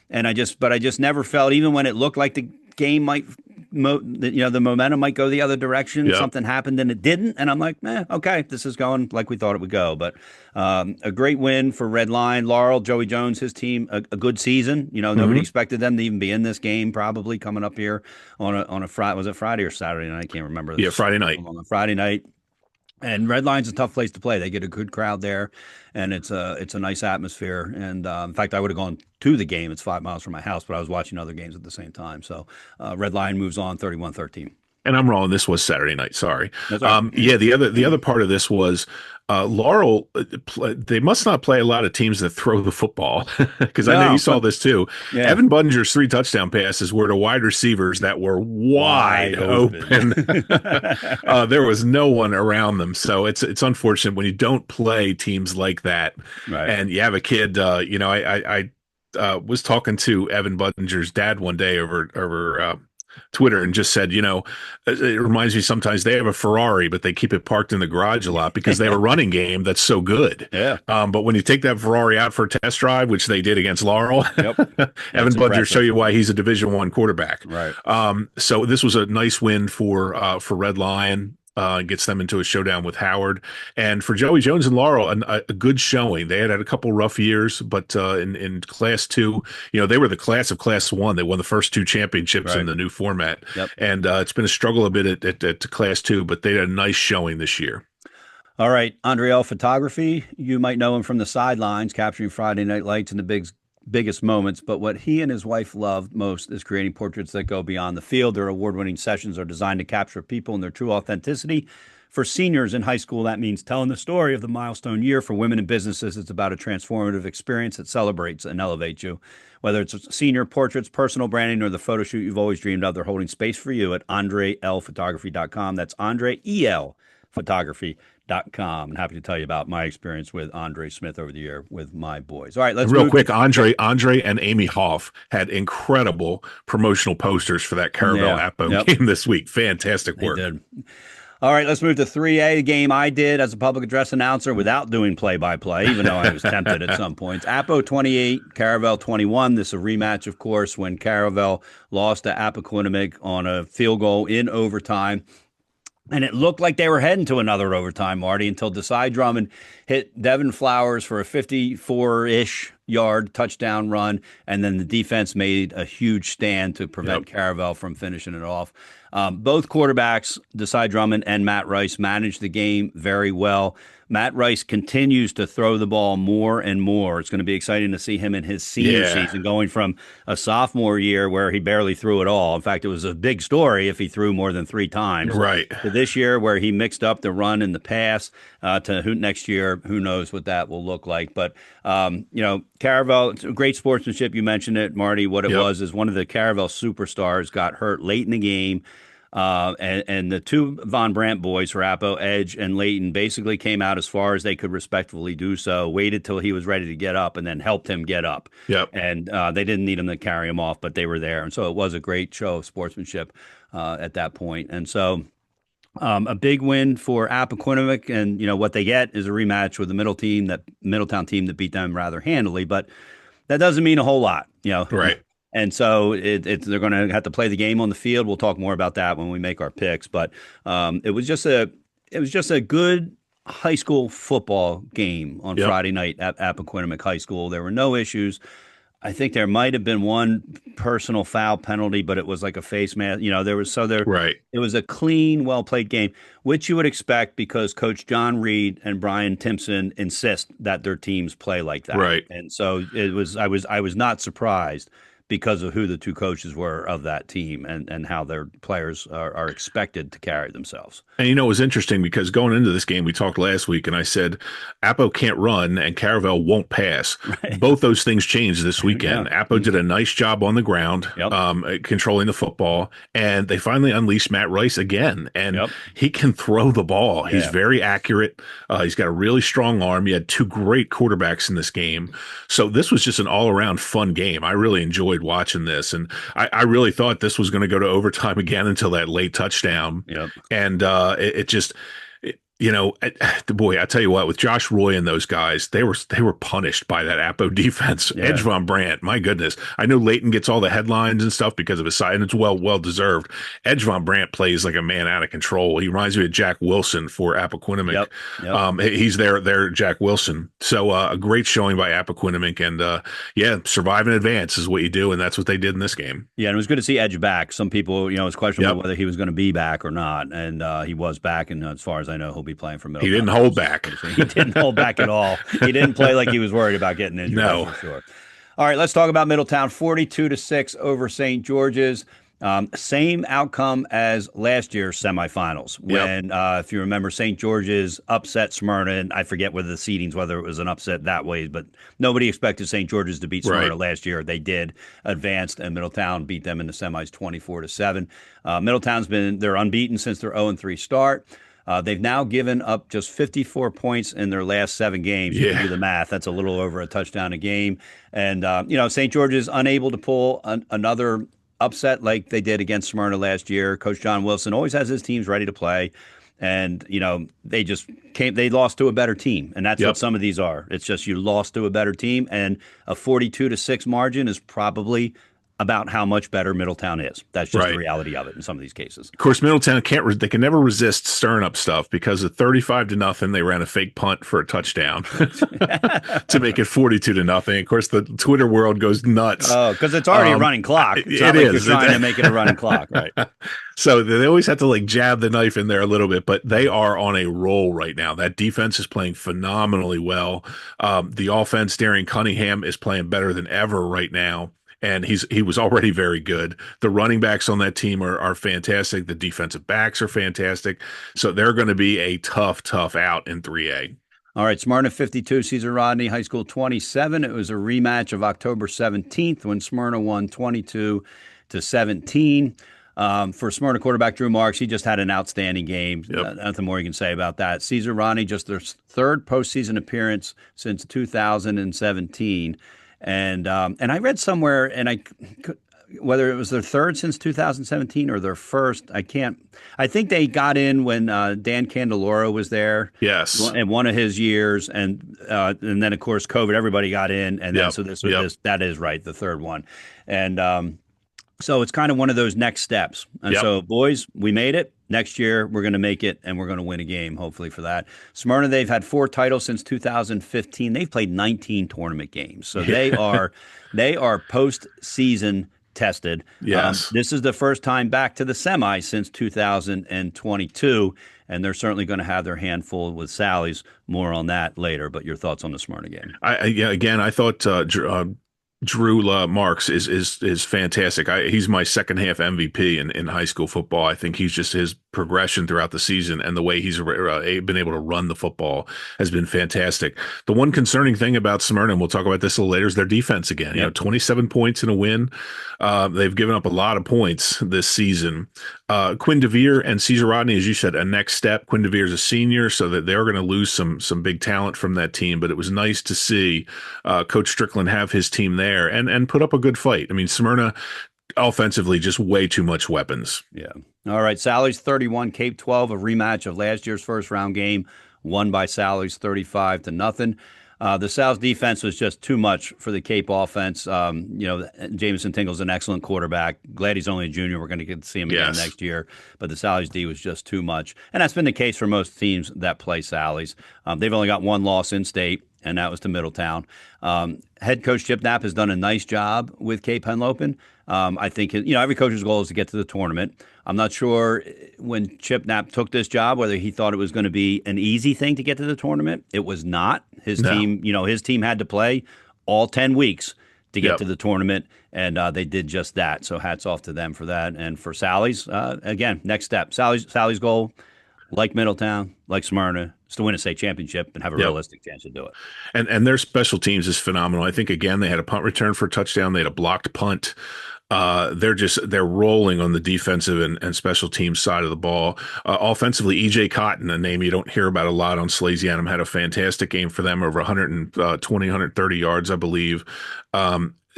And I just never felt, even when it looked like the game might, the momentum might go the other direction. Yeah. Something happened and it didn't. And I'm like, okay, this is going like we thought it would go. But a great win for Red Lion. Laurel, Joey Jones, his team, a good season. Nobody expected them to even be in this game, probably coming up here on a Friday. Was it Friday or Saturday night? I can't remember. Yeah, Friday night. On a Friday night. And Red Lion's a tough place to play. They get a good crowd there, and it's a nice atmosphere. And in fact, I would have gone to the game. It's 5 miles from my house, but I was watching other games at the same time. So Red Lion moves on 31-13. And I'm wrong. This was Saturday night. Sorry. Right. The other part of this was Laurel. They must not play a lot of teams that throw the football, because I know you saw this too. Yeah. Evan Budinger's 3 touchdown passes were to wide receivers that were wide open. There was no one around them, so it's unfortunate when you don't play teams like that, and you have a kid. I was talking to Evan Budinger's dad one day over Twitter and just said, it reminds me sometimes they have a Ferrari, but they keep it parked in the garage a lot because they have a running game that's so good. Yeah. But when you take that Ferrari out for a test drive, which they did against Laurel, Yep. Evan That's Budger show impressive. you why he's a Division I quarterback. Right. So this was a nice win for Red Lion. Gets them into a showdown with Howard. And for Joey Jones and Laurel, a good showing. They had a couple rough years, but in Class 2, they were the class of Class 1. They won the first 2 championships in Right. the new format. Yep. And it's been a struggle a bit at Class 2, but they had a nice showing this year. All right, Andre L. Photography. You might know him from the sidelines, capturing Friday Night Lights in the biggest moments. But what he and his wife love most is creating portraits that go beyond the field. Their award-winning sessions are designed to capture people in their true authenticity. For seniors in high school, that means telling the story of the milestone year. For women in businesses, it's about a transformative experience that celebrates and elevates you. Whether it's senior portraits, personal branding, or the photo shoot you've always dreamed of, they're holding space for you at AndreLphotography.com. That's Andre E.L. Photography.com. And happy to tell you about my experience with Andre Smith over the year with my boys. All right, let's Real move quick, to, Andre and Amy Hoff had incredible promotional posters for that Caravel Appo game this week. Fantastic work. They did. All right, let's move to 3A, game I did as a public address announcer without doing play-by-play, even though I was tempted at some points. Appo 28, Caravel 21. This is a rematch, of course, when Caravel lost to Appoquinimink on a field goal in overtime. And it looked like they were heading to another overtime, Marty, until Desai Drummond hit Devin Flowers for a 54-ish yard touchdown run. And then the defense made a huge stand to prevent Caravel from finishing it off. Both quarterbacks, Desai Drummond and Matt Rice, managed the game very well. Matt Rice continues to throw the ball more and more. It's going to be exciting to see him in his senior season, going from a sophomore year where he barely threw at all. In fact, it was a big story if he threw more than 3 times. Right. To this year where he mixed up the run and the pass, to next year, who knows what that will look like. But, Caravel, it's great sportsmanship. You mentioned it, Marty. What it was is one of the Caravel superstars got hurt late in the game. And the 2 Von Brandt boys for Appo, Edge and Layton, basically came out as far as they could respectfully do so, waited till he was ready to get up, and then helped him get up. And they didn't need him to carry him off, but they were there. And so it was a great show of sportsmanship at that point. And so a big win for Appoquinimink, and what they get is a rematch with the Middletown team that beat them rather handily, but that doesn't mean a whole lot, Right. And so they're going to have to play the game on the field. We'll talk more about that when we make our picks. But it was just a good high school football game on Friday night at Appoquinimink High School. There were no issues. I think there might have been one personal foul penalty, but it was like a face mask. Right. It was a clean, well played game, which you would expect because Coach John Reed and Brian Timpson insist that their teams play like that. Right. And so it was. I was not surprised because of who the 2 coaches were of that team and how their players are expected to carry themselves. And it was interesting because going into this game, we talked last week, and I said Appo can't run and Caravel won't pass. Right. Both those things changed this weekend. Appo did a nice job on the ground, controlling the football, and they finally unleashed Matt Rice again. And he can throw the ball. He's very accurate. He's got a really strong arm. He had 2 great quarterbacks in this game. So this was just an all-around fun game. I really enjoyed watching this, and I really thought this was going to go to overtime again until that late touchdown. And boy, I tell you what, with Josh Roy and those guys, they were punished by that Appo defense. Edge Von Brandt, my goodness. I know Layton gets all the headlines and stuff because of his side, and it's well deserved. Edge Von Brandt plays like a man out of control. He reminds me of Jack Wilson for Appoquinimink. He's their Jack Wilson. So a great showing by Appoquinimink, and survive and advance is what you do, and that's what they did in this game. Yeah, and it was good to see Edge back. Some people, it was questionable whether he was going to be back or not, and he was back, and as far as I know, he'll be playing for Middletown. He didn't hold back. He didn't hold back at all. He didn't play like he was worried about getting injured. No. For sure. All right, let's talk about Middletown. 42-6 over St. George's. Same outcome as last year's semifinals when, if you remember, St. George's upset Smyrna, and I forget whether the seedings, whether it was an upset that way, but nobody expected St. George's to beat Smyrna last year. They did, advanced, and Middletown beat them in the semis 24-7. Middletown's they're unbeaten since their 0-3 start. They've now given up just 54 points in their last 7 games. You can do the math. That's a little over a touchdown a game. And, St. George's unable to pull another upset like they did against Smyrna last year. Coach John Wilson always has his teams ready to play. And, they lost to a better team. And that's what Yep. some of these are. It's just you lost to a better team. And a 42-6 margin is probably about how much better Middletown is. That's just the Right. reality of it in some of these cases. Of course, Middletown they can never resist stirring up stuff because at 35-0, they ran a fake punt for a touchdown to make it 42-0. Of course, the Twitter world goes nuts. Oh, because it's already a running clock. It's not like you're trying to make it a running clock, right? So they always have to like jab the knife in there a little bit, but they are on a roll right now. That defense is playing phenomenally well. The offense, Darian Cunningham, is playing better than ever right now. And he was already very good. The running backs on that team are fantastic. The defensive backs are fantastic. So they're going to be a tough out in 3A. All right, Smyrna 52, Caesar Rodney High School 27. It was a rematch of October 17th when Smyrna won 22-17. For Smyrna quarterback Drew Marks, he just had an outstanding game. Yep. Nothing more you can say about that. Caesar Rodney, just their third postseason appearance since 2017. And I read somewhere, whether it was their third since 2017 or their first, I think they got in when Dan Candeloro was there. Yes. In one of his years, and then of course COVID, everybody got in, and then so that is right, the third one, and so it's kind of one of those next steps. And so, boys, we made it. Next year, we're going to make it, and we're going to win a game, hopefully, for that. Smyrna, they've had 4 titles since 2015. They've played 19 tournament games. So they are postseason tested. Yes. This is the first time back to the semi since 2022, and they're certainly going to have their handful with Sally's. More on that later, but your thoughts on the Smyrna game? I thought Drew Marks is fantastic. He's my second half MVP in high school football. I think he's just his progression throughout the season and the way he's been able to run the football has been fantastic. The one concerning thing about Smyrna, and we'll talk about this a little later, is their defense again. Yep. 27 points in a win. They've given up a lot of points this season. Quinn DeVere and Caesar Rodney, as you said, a next step. Quinn DeVere is a senior, so that they're going to lose some big talent from that team. But it was nice to see Coach Strickland have his team there and put up a good fight. I mean, Smyrna offensively just way too much weapons. Yeah. All right. Sally's 31, Cape 12, a rematch of last year's first round game, won by Sally's 35-0. The Sal's defense was just too much for the Cape offense. Jameson Tingle's an excellent quarterback. Glad he's only a junior. We're going to get to see him again next year. But the Sally's D was just too much. And that's been the case for most teams that play Sally's. They've only got one loss in state, and that was to Middletown. Head coach Chip Knapp has done a nice job with Cape Henlopen. I think every coach's goal is to get to the tournament. I'm not sure when Chip Knapp took this job whether he thought it was going to be an easy thing to get to the tournament. It was not. His team had to play all 10 weeks to get to the tournament, and they did just that. So hats off to them for that. And for Sally's, again, next step. Sally's goal, like Middletown, like Smyrna, is to win a state championship and have a realistic chance to do it. And their special teams is phenomenal. I think, again, they had a punt return for a touchdown. They had a blocked punt. They're rolling on the defensive and special teams side of the ball. Offensively, EJ Cotton, a name you don't hear about a lot on Salesianum, had a fantastic game for them, over 120, 130 yards, I believe.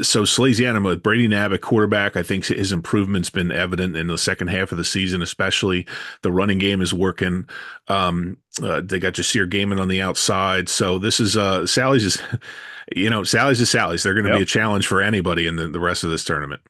So Salesianum with Brady Knapp at quarterback, I think his improvement's been evident in the second half of the season, especially the running game is working. They got Jasir Gaiman on the outside. So this is Sally's is Sally's. They're going to be a challenge for anybody in the rest of this tournament.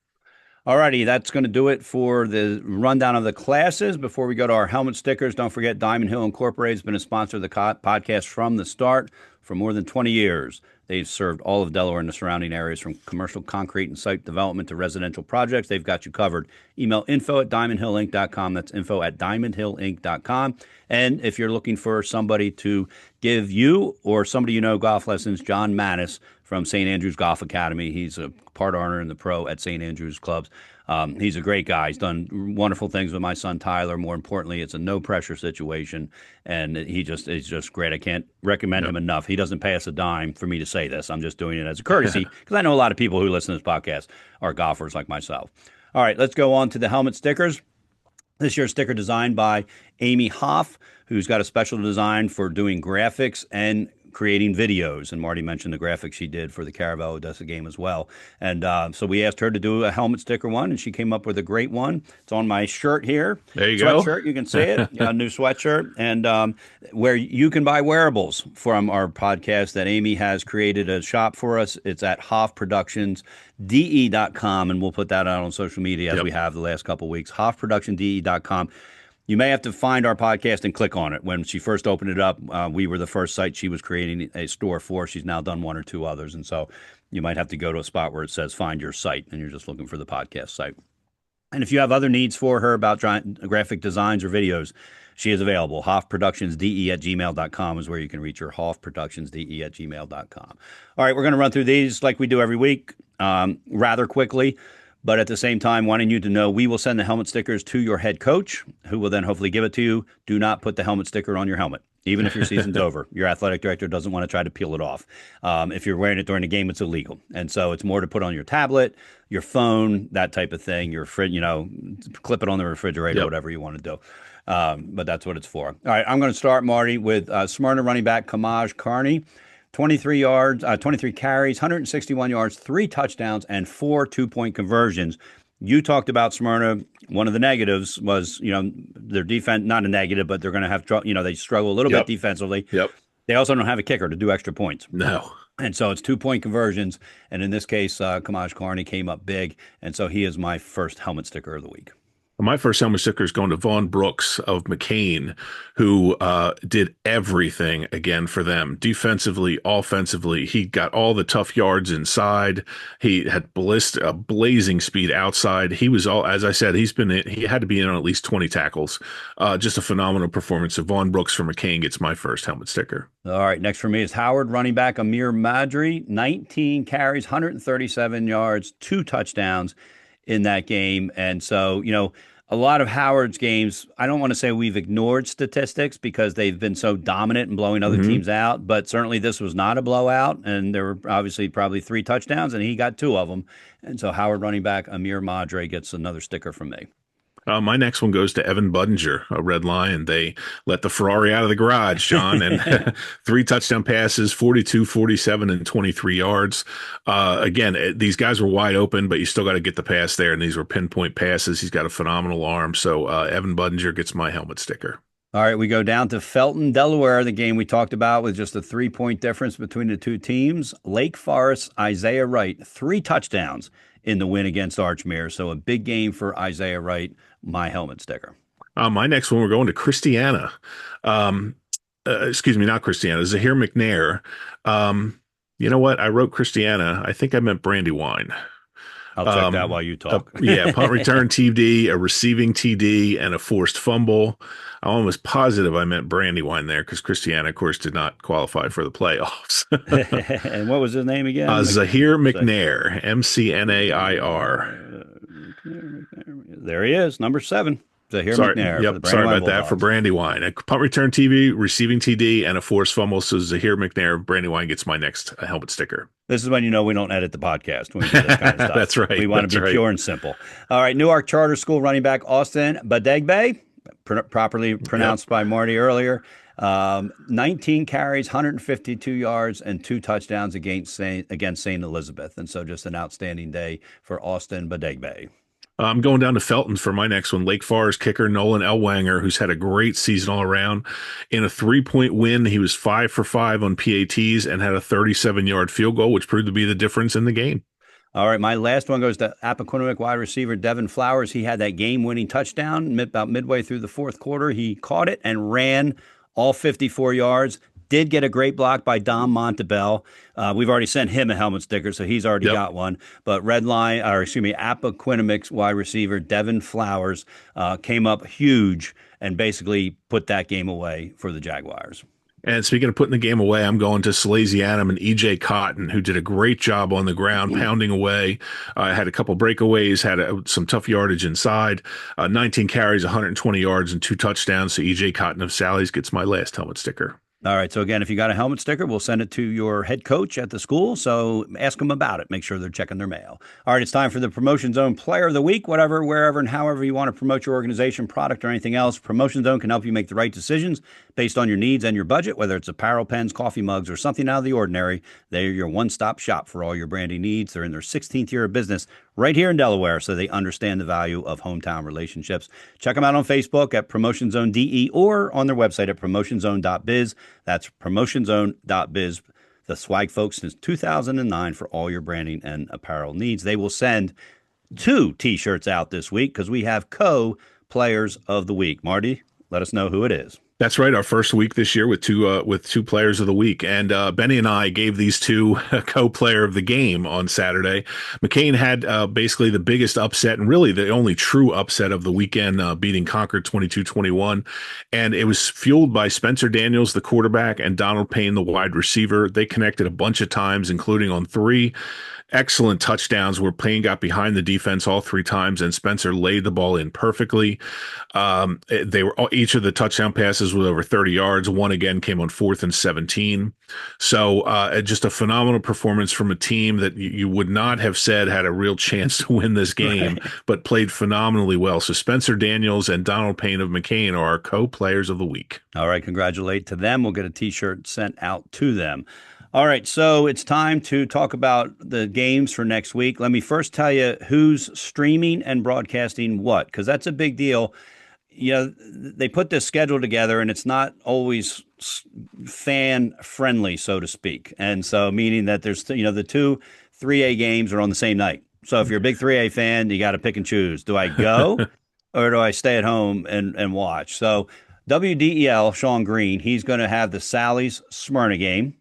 All righty, that's going to do it for the rundown of the classes. Before we go to our helmet stickers, don't forget Diamond Hill Incorporated has been a sponsor of the podcast from the start for more than 20 years. They've served all of Delaware and the surrounding areas, from commercial concrete and site development to residential projects. They've got you covered. Email info@diamondhillinc.com. That's info@diamondhillinc.com. And if you're looking for somebody to give you or somebody you know golf lessons, John Mattis from St. Andrews Golf Academy. He's a part owner in the pro at St. Andrews Clubs. He's a great guy. He's done wonderful things with my son Tyler. More importantly, it's a no-pressure situation, and he's just great. I can't recommend him enough. He doesn't pay us a dime for me to say this. I'm just doing it as a courtesy because I know a lot of people who listen to this podcast are golfers like myself. All right, let's go on to the helmet stickers. This year's sticker designed by Amy Hoff, who's got a special design for doing graphics and creating videos. And Marty mentioned the graphics she did for the Caravel Odessa game as well. And so we asked her to do a helmet sticker one, and she came up with a great one. It's on my shirt here, There you go. sweatshirt. You can see it, a new sweatshirt, and where you can buy wearables from our podcast that Amy has created a shop for us. It's at hoffproductionsde.com, and we'll put that out on social media as Yep. we have the last couple of weeks. hoffproductionsde.com. You may have to find our podcast and click on it. When she first opened it up, we were the first site she was creating a store for. She's now done one or two others. And so you might have to go to a spot where it says find your site, and you're just looking for the podcast site. And if you have other needs for her about graphic designs or videos, she is available. hoffproductionsde@gmail.com is where you can reach her. hoffproductionsde@gmail.com. All right, we're going to run through these like we do every week, rather quickly. But at the same time, wanting you to know, we will send the helmet stickers to your head coach, who will then hopefully give it to you. Do not put the helmet sticker on your helmet, even if your season's over. Your athletic director doesn't want to try to peel it off. If you're wearing it during the game, it's illegal. And so it's more to put on your tablet, your phone, that type of thing. Your fridge, clip it on the refrigerator, whatever you want to do. But that's what it's for. All right, I'm going to start, Marty, with Smyrna running back Kamaj Carney. 23 yards, 23 carries, 161 yards, 3 touchdowns, and 4 two-point conversions. You talked about Smyrna. One of the negatives was, their defense, not a negative, but they're going to have, they struggle a little bit defensively. Yep. They also don't have a kicker to do extra points. No. And so it's 2-point conversions. And in this case, Kamaj Carney came up big. And so he is my first helmet sticker of the week. My first helmet sticker is going to Vaughn Brooks of McCain, who did everything again for them. Defensively, offensively, he got all the tough yards inside. He had blazing speed outside. He was as I said, he had to be in on at least 20 tackles. Just a phenomenal performance. So Vaughn Brooks for McCain gets my first helmet sticker. All right, next for me is Howard running back Amir Madri, 19 carries, 137 yards, 2 touchdowns in that game. And so, a lot of Howard's games, I don't want to say we've ignored statistics because they've been so dominant in blowing other teams out, but certainly this was not a blowout, and there were obviously probably 3 touchdowns, and he got 2 of them. And so Howard running back Amir Madre gets another sticker from me. My next one goes to Evan Budinger, a Red Lion. They let the Ferrari out of the garage, John, and 3 touchdown passes, 42, 47, and 23 yards. Again, these guys were wide open, but you still got to get the pass there, and these were pinpoint passes. He's got a phenomenal arm. So Evan Budinger gets my helmet sticker. All right, we go down to Felton, Delaware, the game we talked about with just a 3-point difference between the two teams. Lake Forest, Isaiah Wright, 3 touchdowns in the win against Archmere. So a big game for Isaiah Wright, my helmet sticker. My next one, we're going to Christiana. Excuse me, not Christiana, Zahir McNair. You know what? I wrote Christiana. I think I meant Brandywine. I'll check that while you talk. Punt return TD, a receiving TD, and a forced fumble. I'm almost positive I meant Brandywine there because Christiana, of course, did not qualify for the playoffs. And what was his name again? Zahir McNair, McNair. There he is, number 7. Zahir McNair. Yep, sorry about that for Brandywine. A punt return TV, receiving TD, and a forced fumble. So Zahir McNair, Brandywine gets my next helmet sticker. This is when we don't edit the podcast when we do this kind of stuff. That's right. We want to be pure and simple. All right, Newark Charter School running back Austin Badegbe, properly pronounced by Marty earlier. 19 carries, 152 yards, and 2 touchdowns against St. Elizabeth. And so just an outstanding day for Austin Badegbe. I'm going down to Felton for my next one. Lake Forest kicker Nolan Elwanger, who's had a great season all around. In a 3-point win, he was 5 for 5 on PATs and had a 37-yard field goal, which proved to be the difference in the game. All right, my last one goes to Appaquiddick wide receiver Devin Flowers. He had that game-winning touchdown about midway through the 4th quarter. He caught it and ran all 54 yards. Did get a great block by Dom Montebell. We've already sent him a helmet sticker, so he's already got one. But Appaquiddick's wide receiver Devin Flowers came up huge and basically put that game away for the Jaguars. And speaking of putting the game away, I'm going to Swayze Adam and E.J. Cotton, who did a great job on the ground, pounding away. Had a couple breakaways, had some tough yardage inside. 19 carries, 120 yards, and 2 touchdowns. So E.J. Cotton of Sally's gets my last helmet sticker. All right. So again, if you got a helmet sticker, we'll send it to your head coach at the school. So ask them about it. Make sure they're checking their mail. All right. It's time for the Promotion Zone Player of the Week. Whatever, wherever, and however you want to promote your organization, product, or anything else, Promotion Zone can help you make the right decisions based on your needs and your budget. Whether it's apparel, pens, coffee mugs, or something out of the ordinary, they're your one-stop shop for all your branding needs. They're in their 16th year of business right here in Delaware, so they understand the value of hometown relationships. Check them out on Facebook at Promotion Zone DE or on their website at promotionzone.biz. That's promotionzone.biz. The swag folks since 2009 for all your branding and apparel needs. They will send 2 T-shirts out this week because we have co-players of the week. Marty, let us know who it is. That's right. Our first week this year with two players of the week, and Benny and I gave these two co-player of the game on Saturday. McCain had basically the biggest upset and really the only true upset of the weekend, beating Concord 22-21, and it was fueled by Spencer Daniels, the quarterback, and Donald Payne, the wide receiver. They connected a bunch of times, including on 3 excellent touchdowns where Payne got behind the defense all 3 times, and Spencer laid the ball in perfectly. They were each of the touchdown passes was over 30 yards. One again came on 4th and 17. So just a phenomenal performance from a team that you would not have said had a real chance to win this game, Right. but played phenomenally well. So Spencer Daniels and Donald Payne of McCain are our co-players of the week. All right. Congratulate to them. We'll get a T-shirt sent out to them. All right, so it's time to talk about the games for next week. Let me first tell you who's streaming and broadcasting what, because that's a big deal. They put this schedule together, and it's not always fan friendly, so to speak. And so, meaning that there's, the 2 3A games are on the same night. So if you're a big 3A fan, you got to pick and choose. Do I go or do I stay at home and watch? So WDEL, Sean Green, he's going to have the Sally's Smyrna game.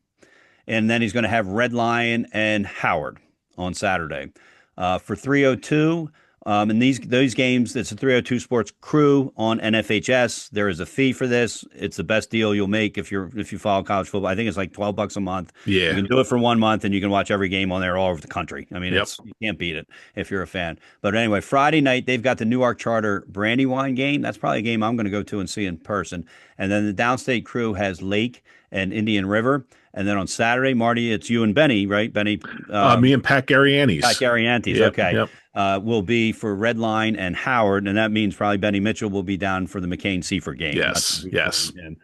And then he's going to have Red Lion and Howard on Saturday. For 302, and those games, it's a 302 Sports Crew on NFHS. There is a fee for this. It's the best deal you'll make if you follow college football. I think it's like $12 a month. Yeah. You can do it for 1 month, and you can watch every game on there all over the country. I mean, Yep. you can't beat it if you're a fan. But anyway, Friday night they've got the Newark Charter Brandywine game. That's probably a game I'm going to go to and see in person. And then the Downstate Crew has Lake and Indian River. And then on Saturday, Marty, it's you and Benny, right? Benny, Me and Pat Garriantes. Pat Garriantes, Yep, okay. yep. Will be for Red Line and Howard, and that means probably Benny Mitchell will be down for the McCain Seaford game. Yes, yes. And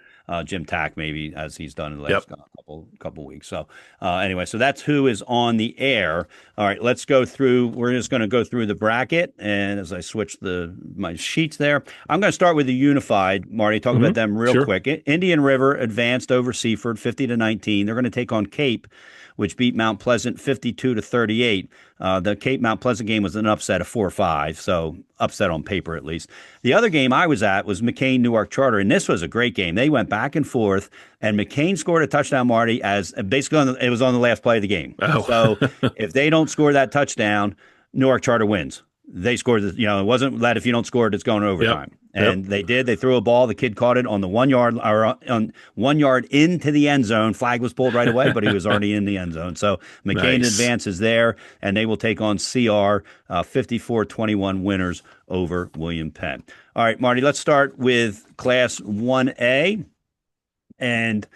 Jim Tack maybe, as he's done in the Yep. last couple weeks. So anyway, so that's who is on the air. All right, let's go through. We're just going to go through the bracket, and as I switch my sheets there, I'm going to start with the Unified. Marty, talk about them real Sure. quick. Indian River advanced over Seaford 50-19. They're going to take on Cape, which beat Mount Pleasant 52-38. The Cape Mount Pleasant game was an upset of 4-5, so upset on paper at least. The other game I was at was McCain Newark Charter, and this was a great game. They went back and forth, and McCain scored a touchdown, Marty, as basically it was on the last play of the game. Oh. So if they don't score that touchdown, Newark Charter wins. They scored, it wasn't that if you don't score it, it's going to overtime. Yep. And they did. They threw a ball. The kid caught it on the 1 yard or on 1 yard into the end zone. Flag was pulled right away, but he was already in the end zone. So McCain Nice. advances there, and they will take on CR 54-21 winners over William Penn. All right, Marty, let's start with Class 1A. And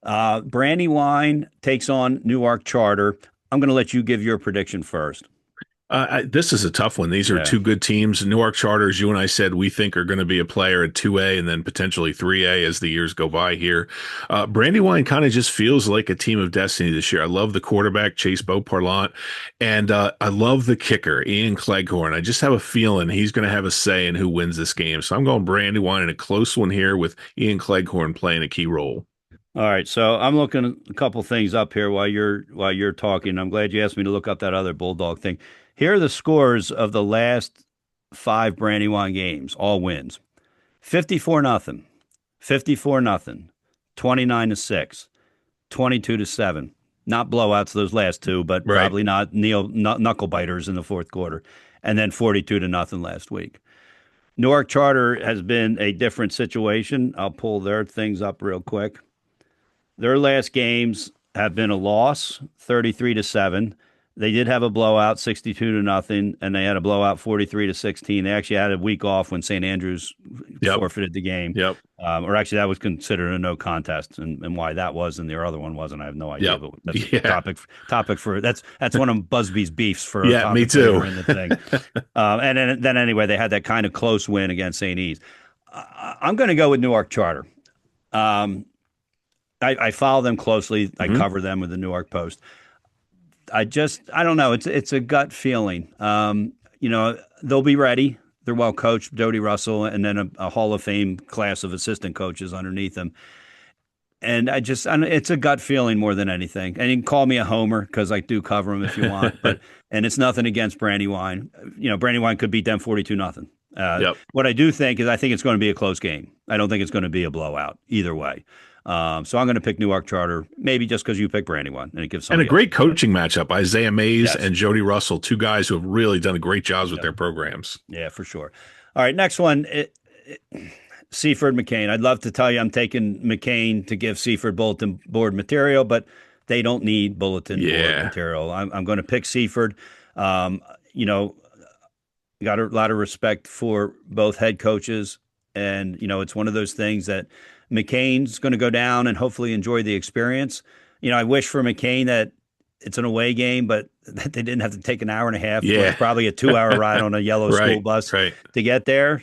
Brandywine takes on Newark Charter. I'm going to let you give your prediction first. This is a tough one. These are Yeah. two good teams. Newark Charters, you and I said, we think are going to be a player at 2A and then potentially 3A as the years go by here. Brandywine kind of just feels like a team of destiny this year. I love the quarterback, Chase Beauparlant, and I love the kicker, Ian Cleghorn. I just have a feeling he's going to have a say in who wins this game. So I'm going Brandywine in a close one here with Ian Cleghorn playing a key role. All right, so I'm looking at a couple things up here while you're talking. I'm glad you asked me to look up that other Bulldog thing. Here are the scores of the last 5 Brandywine games, all wins. 54-0, 54-0, 29-6, 22-7. Not blowouts those last 2, but Right. probably not knuckle biters in the fourth quarter. And then 42-0 last week. Newark Charter has been a different situation. I'll pull their things up real quick. Their last games have been a loss, 33-7. They did have a blowout, 62-0, and they had a blowout, 43-16. They actually had a week off when St. Andrews Yep. forfeited the game. Yep. Or actually, that was considered a no contest, and why that was and their other one wasn't, I have no idea. Yep. But that's a Yeah. topic for that's one of Buzby's beefs for a Yeah. Me topic later too. in the thing. And then anyway, they had that kind of close win against St. E's. I'm going to go with Newark Charter. Um, I follow them closely. I Mhm. cover them with the Newark Post. I don't know. It's a gut feeling. They'll be ready. They're well coached, Jody Russell, and then a Hall of Fame class of assistant coaches underneath them. And it's a gut feeling more than anything. And you can call me a homer because I do cover them if you want. And it's nothing against Brandywine. Brandywine could beat them 42-0. Yep. What I do think is I think it's going to be a close game. I don't think it's going to be a blowout either way. So I'm going to pick Newark Charter, maybe just because you pick Brandywine, and it gives And a somebody else. great coaching matchup. Isaiah Mays Yes. and Jody Russell, two guys who have really done great jobs with Yep. their programs. Yeah, for sure. All right, next one. Seaford McCain. I'd love to tell you I'm taking McCain to give Seaford bulletin board material, but they don't need bulletin board material. I'm going to pick Seaford. Got a lot of respect for both head coaches. And, it's one of those things that McCain's going to go down and hopefully enjoy the experience. I wish for McCain that it's an away game, but that they didn't have to take an hour and a half. Yeah. It's probably a 2-hour ride on a yellow Right, school bus right. to get there.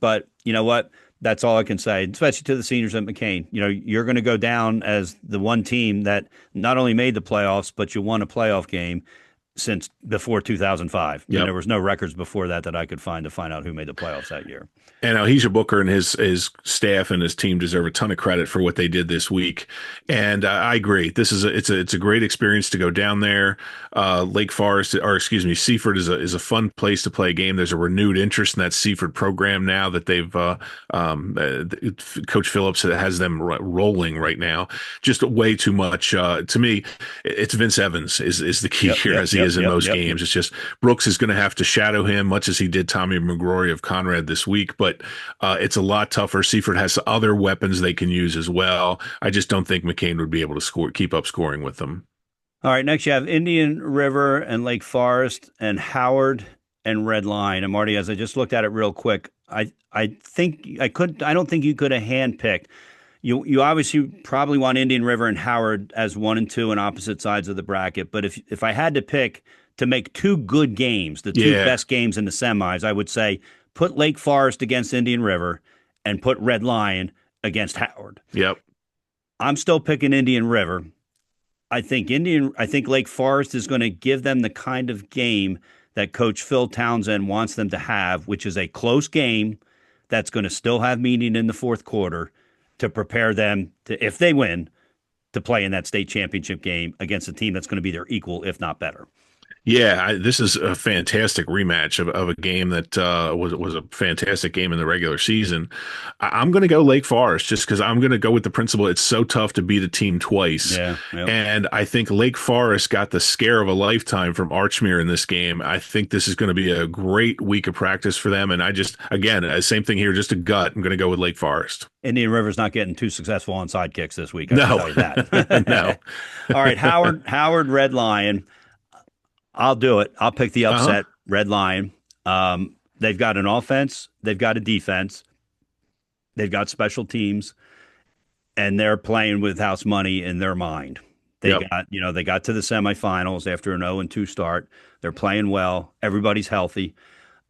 But you know what? That's all I can say, especially to the seniors at McCain. You're going to go down as the one team that not only made the playoffs, but you won a playoff game since before 2005. Yep. There was no records before that I could find to find out who made the playoffs that year. And Heisha Booker and his staff and his team deserve a ton of credit for what they did this week. And I agree. It's a great experience to go down there. Seaford is a fun place to play a game. There's a renewed interest in that Seaford program now that they've Coach Phillips has them rolling right now. Just way too much to me. It's Vince Evans is the key here, as he is in most games. It's just Brooks is going to have to shadow him, much as he did Tommy McGrory of Conrad this week. But it's a lot tougher. Seaford has other weapons they can use as well. I just don't think McCain would be able to keep up scoring with them. All right, next you have Indian River and Lake Forest and Howard and Red Lion. And Marty, as I just looked at it real quick, I don't think you could have handpicked. You obviously probably want Indian River and Howard as 1 and 2 on opposite sides of the bracket. But if I had to pick to make two good games, the two best games in the semis, I would say put Lake Forest against Indian River and put Red Lion against Howard. Yep. I'm still picking Indian River. I think Lake Forest is going to give them the kind of game that Coach Phil Townsend wants them to have, which is a close game that's going to still have meaning in the fourth quarter to prepare them to, if they win, to play in that state championship game against a team that's going to be their equal, if not better. Yeah, this is a fantastic rematch of a game that was a fantastic game in the regular season. I'm going to go Lake Forest just because I'm going to go with the principle. It's so tough to beat a team twice. Yeah, yep. And I think Lake Forest got the scare of a lifetime from Archmere in this game. I think this is going to be a great week of practice for them. And again, same thing here, just a gut. I'm going to go with Lake Forest. Indian River's not getting too successful on sidekicks this week. I can tell you that. No. All right, Howard, Red Lion. I'll do it. I'll pick the upset, Red Lion. They've got an offense. They've got a defense. They've got special teams, and they're playing with house money in their mind. They got to the semifinals after an 0-2 start. They're playing well. Everybody's healthy.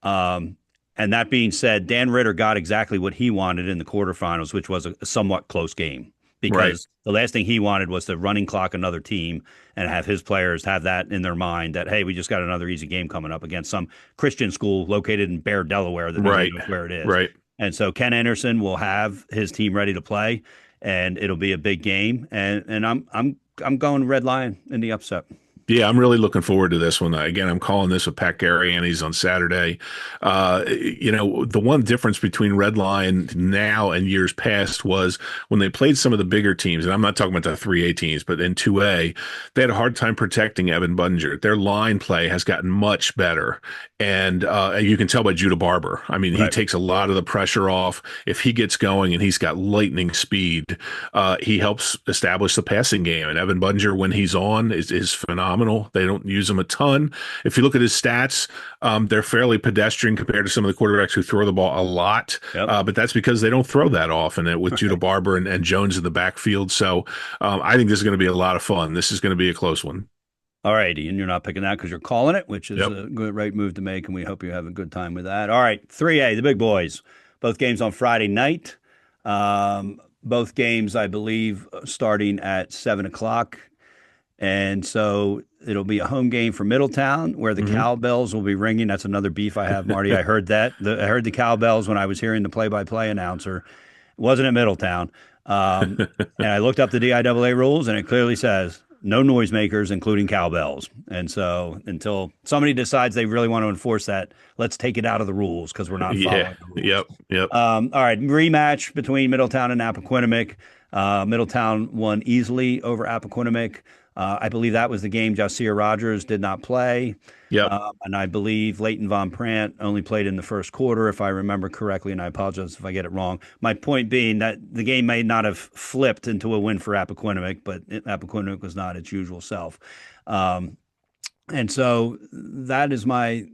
And that being said, Dan Ritter got exactly what he wanted in the quarterfinals, which was a somewhat close game. Because the last thing he wanted was to running clock another team and have his players have that in their mind that, hey, we just got another easy game coming up against some Christian school located in Bear, Delaware that nobody knows where it is. Right. And so Ken Anderson will have his team ready to play, and it'll be a big game. And I'm going Red Lion in the upset. Yeah, I'm really looking forward to this one. Again, I'm calling this with Pat Gariani's on Saturday. The one difference between Red Lion now and years past was when they played some of the bigger teams, and I'm not talking about the 3A teams, but in 2A, they had a hard time protecting Evan Bunger. Their line play has gotten much better. And you can tell by Judah Barber. I mean, he takes a lot of the pressure off. If he gets going and he's got lightning speed, he helps establish the passing game. And Evan Bunger, when he's on, is phenomenal. phenomenal. They don't use him a ton. If you look at his stats, they're fairly pedestrian compared to some of the quarterbacks who throw the ball a lot. Yep. But that's because they don't throw that often with Judah Right. Barber and Jones in the backfield. So I think this is going to be a lot of fun. This is going to be a close one. All right, Ian, you're not picking that because you're calling it, which is Yep. a good right move to make, and we hope you have a good time with that. All right, 3A, the big boys. Both games on Friday night. Both games, I believe, starting at 7 o'clock. And so it'll be a home game for Middletown where the Hmm. cowbells will be ringing. That's another beef I have, Marty. I heard that. I heard the cowbells when I was hearing the play-by-play announcer. It wasn't at Middletown. And I looked up the DIAA rules, and it clearly says no noisemakers, including cowbells. And so until somebody decides they really want to enforce that, let's take it out of the rules because we're not Yeah. following the rules. Yep. Yep. All right, rematch between Middletown and Appoquinimink. Middletown won easily over Appoquinimink. I believe that was the game Jasiah Rogers did not play. Yep. And I believe Leighton Von Prant only played in the first quarter, if I remember correctly, and I apologize if I get it wrong. My point being that the game may not have flipped into a win for Appoquinimink, but Appoquinimink was not its usual self. Um, and so that is my.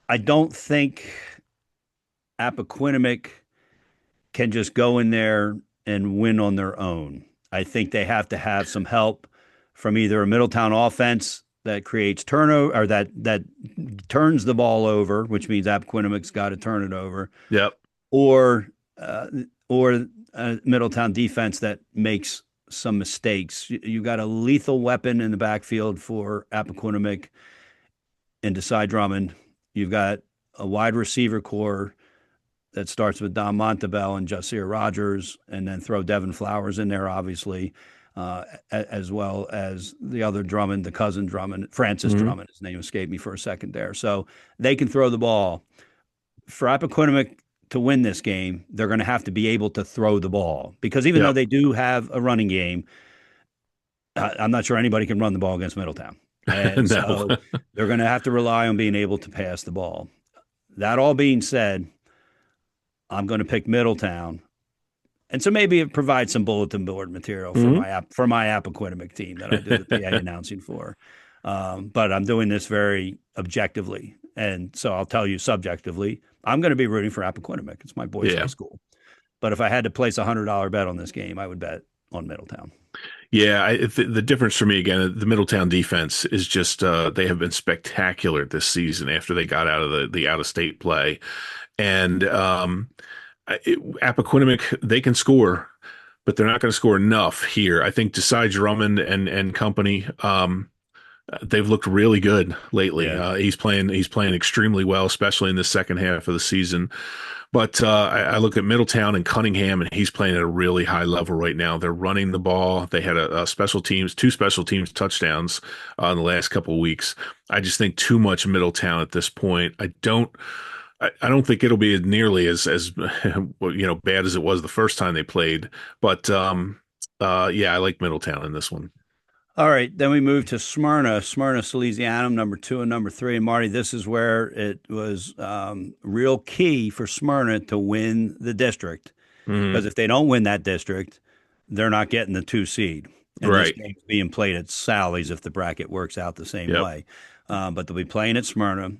I don't think Appoquinimink can just go in there and win on their own. I think they have to have some help from either a Middletown offense that creates turnover or that turns the ball over, which means Appoquinimic's got to turn it over, Yep. or uh, or a Middletown defense that makes some mistakes. You got a lethal weapon in the backfield for Appoquinimic and Desai Drummond. You've got a wide receiver core that starts with Don Montebell and Jasiah Rogers, and then throw Devin Flowers in there, obviously, as well as the other Drummond, the cousin Drummond, Francis Hmm. Drummond. His name escaped me for a second there. So they can throw the ball. For Appoquinimink to win this game, they're going to have to be able to throw the ball because even though Yep. they do have a running game, I'm not sure anybody can run the ball against Middletown. And No. so they're going to have to rely on being able to pass the ball. That all being said, I'm going to pick Middletown, and so maybe it provides some bulletin board material for Hmm. my Appoquinimink team that I do the PA announcing for. But I'm doing this very objectively, and so I'll tell you subjectively, I'm going to be rooting for Appoquinimink. It's my boys' high Yeah. school. But if I had to place $100 bet on this game, I would bet on Middletown. Yeah, the difference for me again, the Middletown defense is just they have been spectacular this season after they got out of the out of state play, and Appoquinimink they can score, but they're not going to score enough here. I think Desai Drummond and company, they've looked really good lately. Yeah. He's playing extremely well, especially in the second half of the season. But I look at Middletown and Cunningham, and he's playing at a really high level right now. They're running the ball. They had two special teams touchdowns in the last couple of weeks. I just think too much Middletown at this point. I don't think it'll be nearly as bad as it was the first time they played. But yeah, I like Middletown in this one. All right, then we move to Smyrna, Silesianum, number two and number three. And Marty, this is where it was real key for Smyrna to win the district because Hmm. if they don't win that district, they're not getting the two seed. And this Right. game's being played at Sally's if the bracket works out the same Yep. way. But they'll be playing at Smyrna.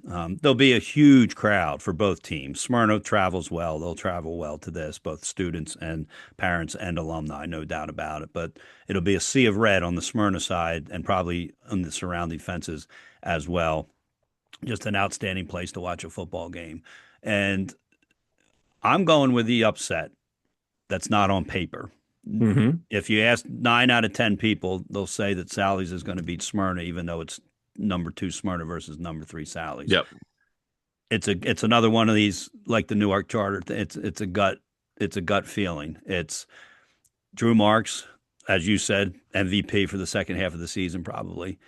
There'll be a huge crowd for both teams. Smyrna travels well. They'll travel well to this, both students and parents and alumni, no doubt about it. But it'll be a sea of red on the Smyrna side and probably on the surrounding fences as well. Just an outstanding place to watch a football game. And I'm going with the upset that's not on paper. Hmm. If you ask 9 out of 10 people, they'll say that Sally's is going to beat Smyrna, even though it's number two Smyrna versus number three Sally's. Yep. It's another one of these like the Newark Charter. It's a gut feeling. It's Drew Marks, as you said, MVP for the second half of the season, probably.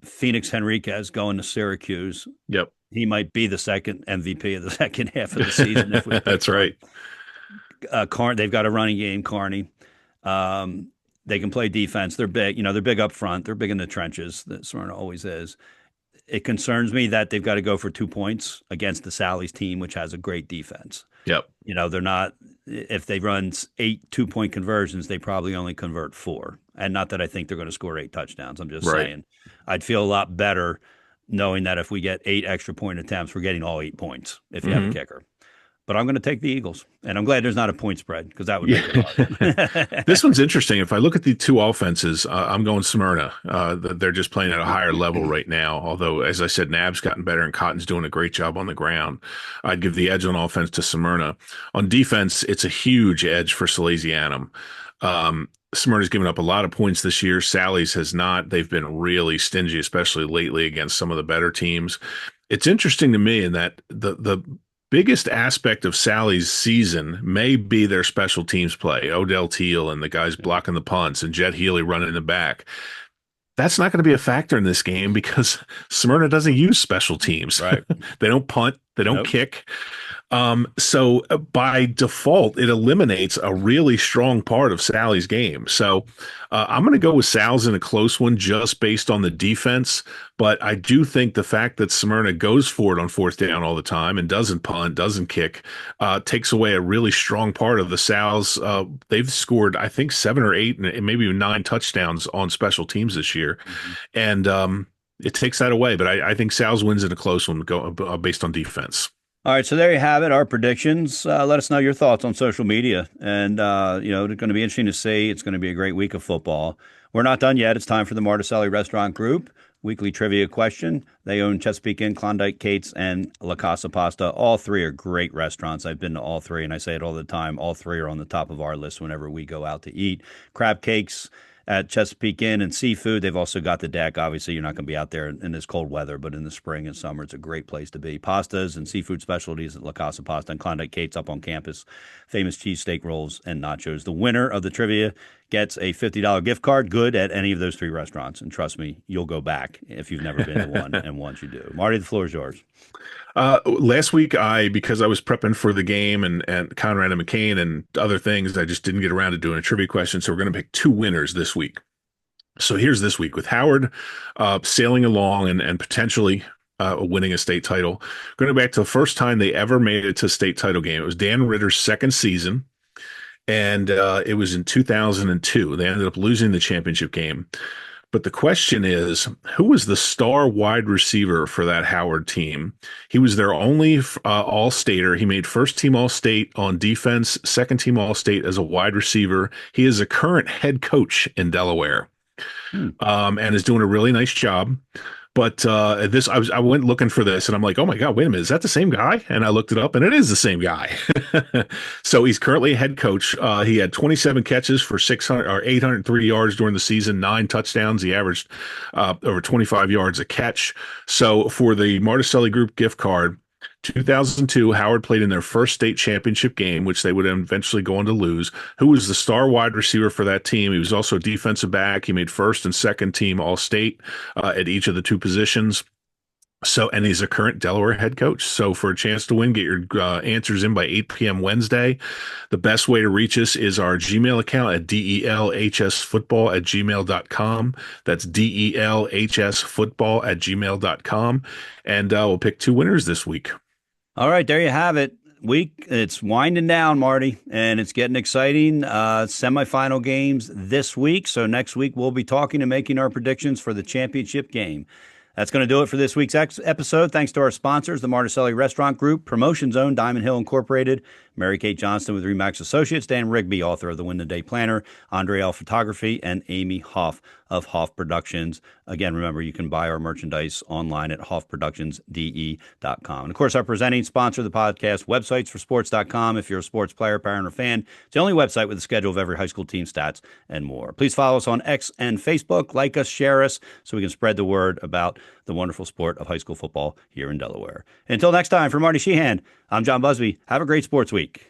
Phoenix Henriquez going to Syracuse. Yep. He might be the second MVP of the second half of the season if we pick That's one. right. They've got a running game, Carney. Um, they can play defense. They're big, they're big up front. They're big in the trenches. That Smyrna always is. it concerns me that they've got to go for 2 points against the Sally's team, which has a great defense. Yep. They're not, if they run 8 2-point conversions, they probably only convert 4. And not that I think they're going to score 8 touchdowns. I'm just Right. saying I'd feel a lot better knowing that if we get 8 extra point attempts, we're getting all 8 points if you have a Hmm. kicker. But I'm going to take the Eagles. And I'm glad there's not a point spread because that would make Yeah. it hard. This one's interesting. If I look at the two offenses, I'm going Smyrna. They're just playing at a higher level right now. Although, as I said, Nab's gotten better and Cotton's doing a great job on the ground. I'd give the edge on offense to Smyrna. On defense, it's a huge edge for Salesianum. Smyrna's given up a lot of points this year. Sally's has not. They've been really stingy, especially lately against some of the better teams. It's interesting to me in that the biggest aspect of Sally's season may be their special teams play. Odell Teal and the guys blocking the punts and Jet Healy running in the back. That's not going to be a factor in this game because Smyrna doesn't use special teams. Right. They don't punt, they don't Nope. kick. So by default, it eliminates a really strong part of Sally's game. So I'm going to go with Sal's in a close one just based on the defense. But I do think the fact that Smyrna goes for it on fourth down all the time and doesn't punt, doesn't kick, takes away a really strong part of the Sal's. They've scored, I think, 7 or 8 and maybe even 9 touchdowns on special teams this year. Mhm. And it takes that away. But I think Sal's wins in a close one based on defense. All right, so there you have it, our predictions. Let us know your thoughts on social media. And, it's going to be interesting to see. It's going to be a great week of football. We're not done yet. It's time for the Marticelli Restaurant Group weekly trivia question. They own Chesapeake Inn, Klondike Kate's, and La Casa Pasta. All three are great restaurants. I've been to all three, and I say it all the time. All three are on the top of our list whenever we go out to eat. Crab cakes at Chesapeake Inn and seafood. They've also got the deck. Obviously, you're not going to be out there in this cold weather, but in the spring and summer, it's a great place to be. Pastas and seafood specialties at La Casa Pasta and Klondike Kate's up on campus. Famous cheesesteak rolls and nachos. The winner of the trivia gets a $50 gift card, good at any of those three restaurants. And trust me, you'll go back if you've never been to one. And once you do. Marty, the floor is yours. Last week, because I was prepping for the game and Conrad and McCain and other things, I just didn't get around to doing a trivia question. So we're going to pick 2 winners this week. So here's this week with Howard sailing along and potentially winning a state title. Going back to the first time they ever made it to a state title game. It was Dan Ritter's second season, and it was in 2002. They ended up losing the championship game. But the question is, who was the star wide receiver for that Howard team? He was their only all-stater. He made first-team all-state on defense, second-team all-state as a wide receiver. He is a current head coach in Delaware, and is doing a really nice job. But I went looking for this, and I'm like, oh my God, wait a minute, is that the same guy? And I looked it up, and it is the same guy. So he's currently a head coach. He had 27 catches for 803 yards during the season, 9 touchdowns. He averaged over 25 yards a catch. So for the Marticelli Group gift card, 2002, Howard played in their first state championship game, which they would eventually go on to lose. Who was the star wide receiver for that team? He was also a defensive back. He made first and second team All-State at each of the 2 positions. So, and he's a current Delaware head coach. So for a chance to win, get your answers in by 8 p.m. Wednesday. The best way to reach us is our Gmail account at delhsfootball@gmail.com. That's delhsfootball@gmail.com. And we'll pick 2 winners this week. All right, there you have it. It's winding down, Marty, and it's getting exciting. Semifinal games this week. So next week we'll be talking and making our predictions for the championship game. That's going to do it for this week's episode. Thanks to our sponsors, the Marticelli Restaurant Group, Promotion Zone, Diamond Hill Incorporated, Mary Kate Johnston with Remax Associates, Dan Rigby, author of The Win the Day Planner, Andre L. Photography, and Amy Hoff of Hoff Productions. Again, remember, you can buy our merchandise online at hoffproductionsde.com. And of course, our presenting sponsor of the podcast, websitesforsports.com. If you're a sports player, parent, or fan, it's the only website with a schedule of every high school team stats and more. Please follow us on X and Facebook, like us, share us, so we can spread the word about the wonderful sport of high school football here in Delaware. Until next time, for Marty Sheehan, I'm John Buzby. Have a great sports week.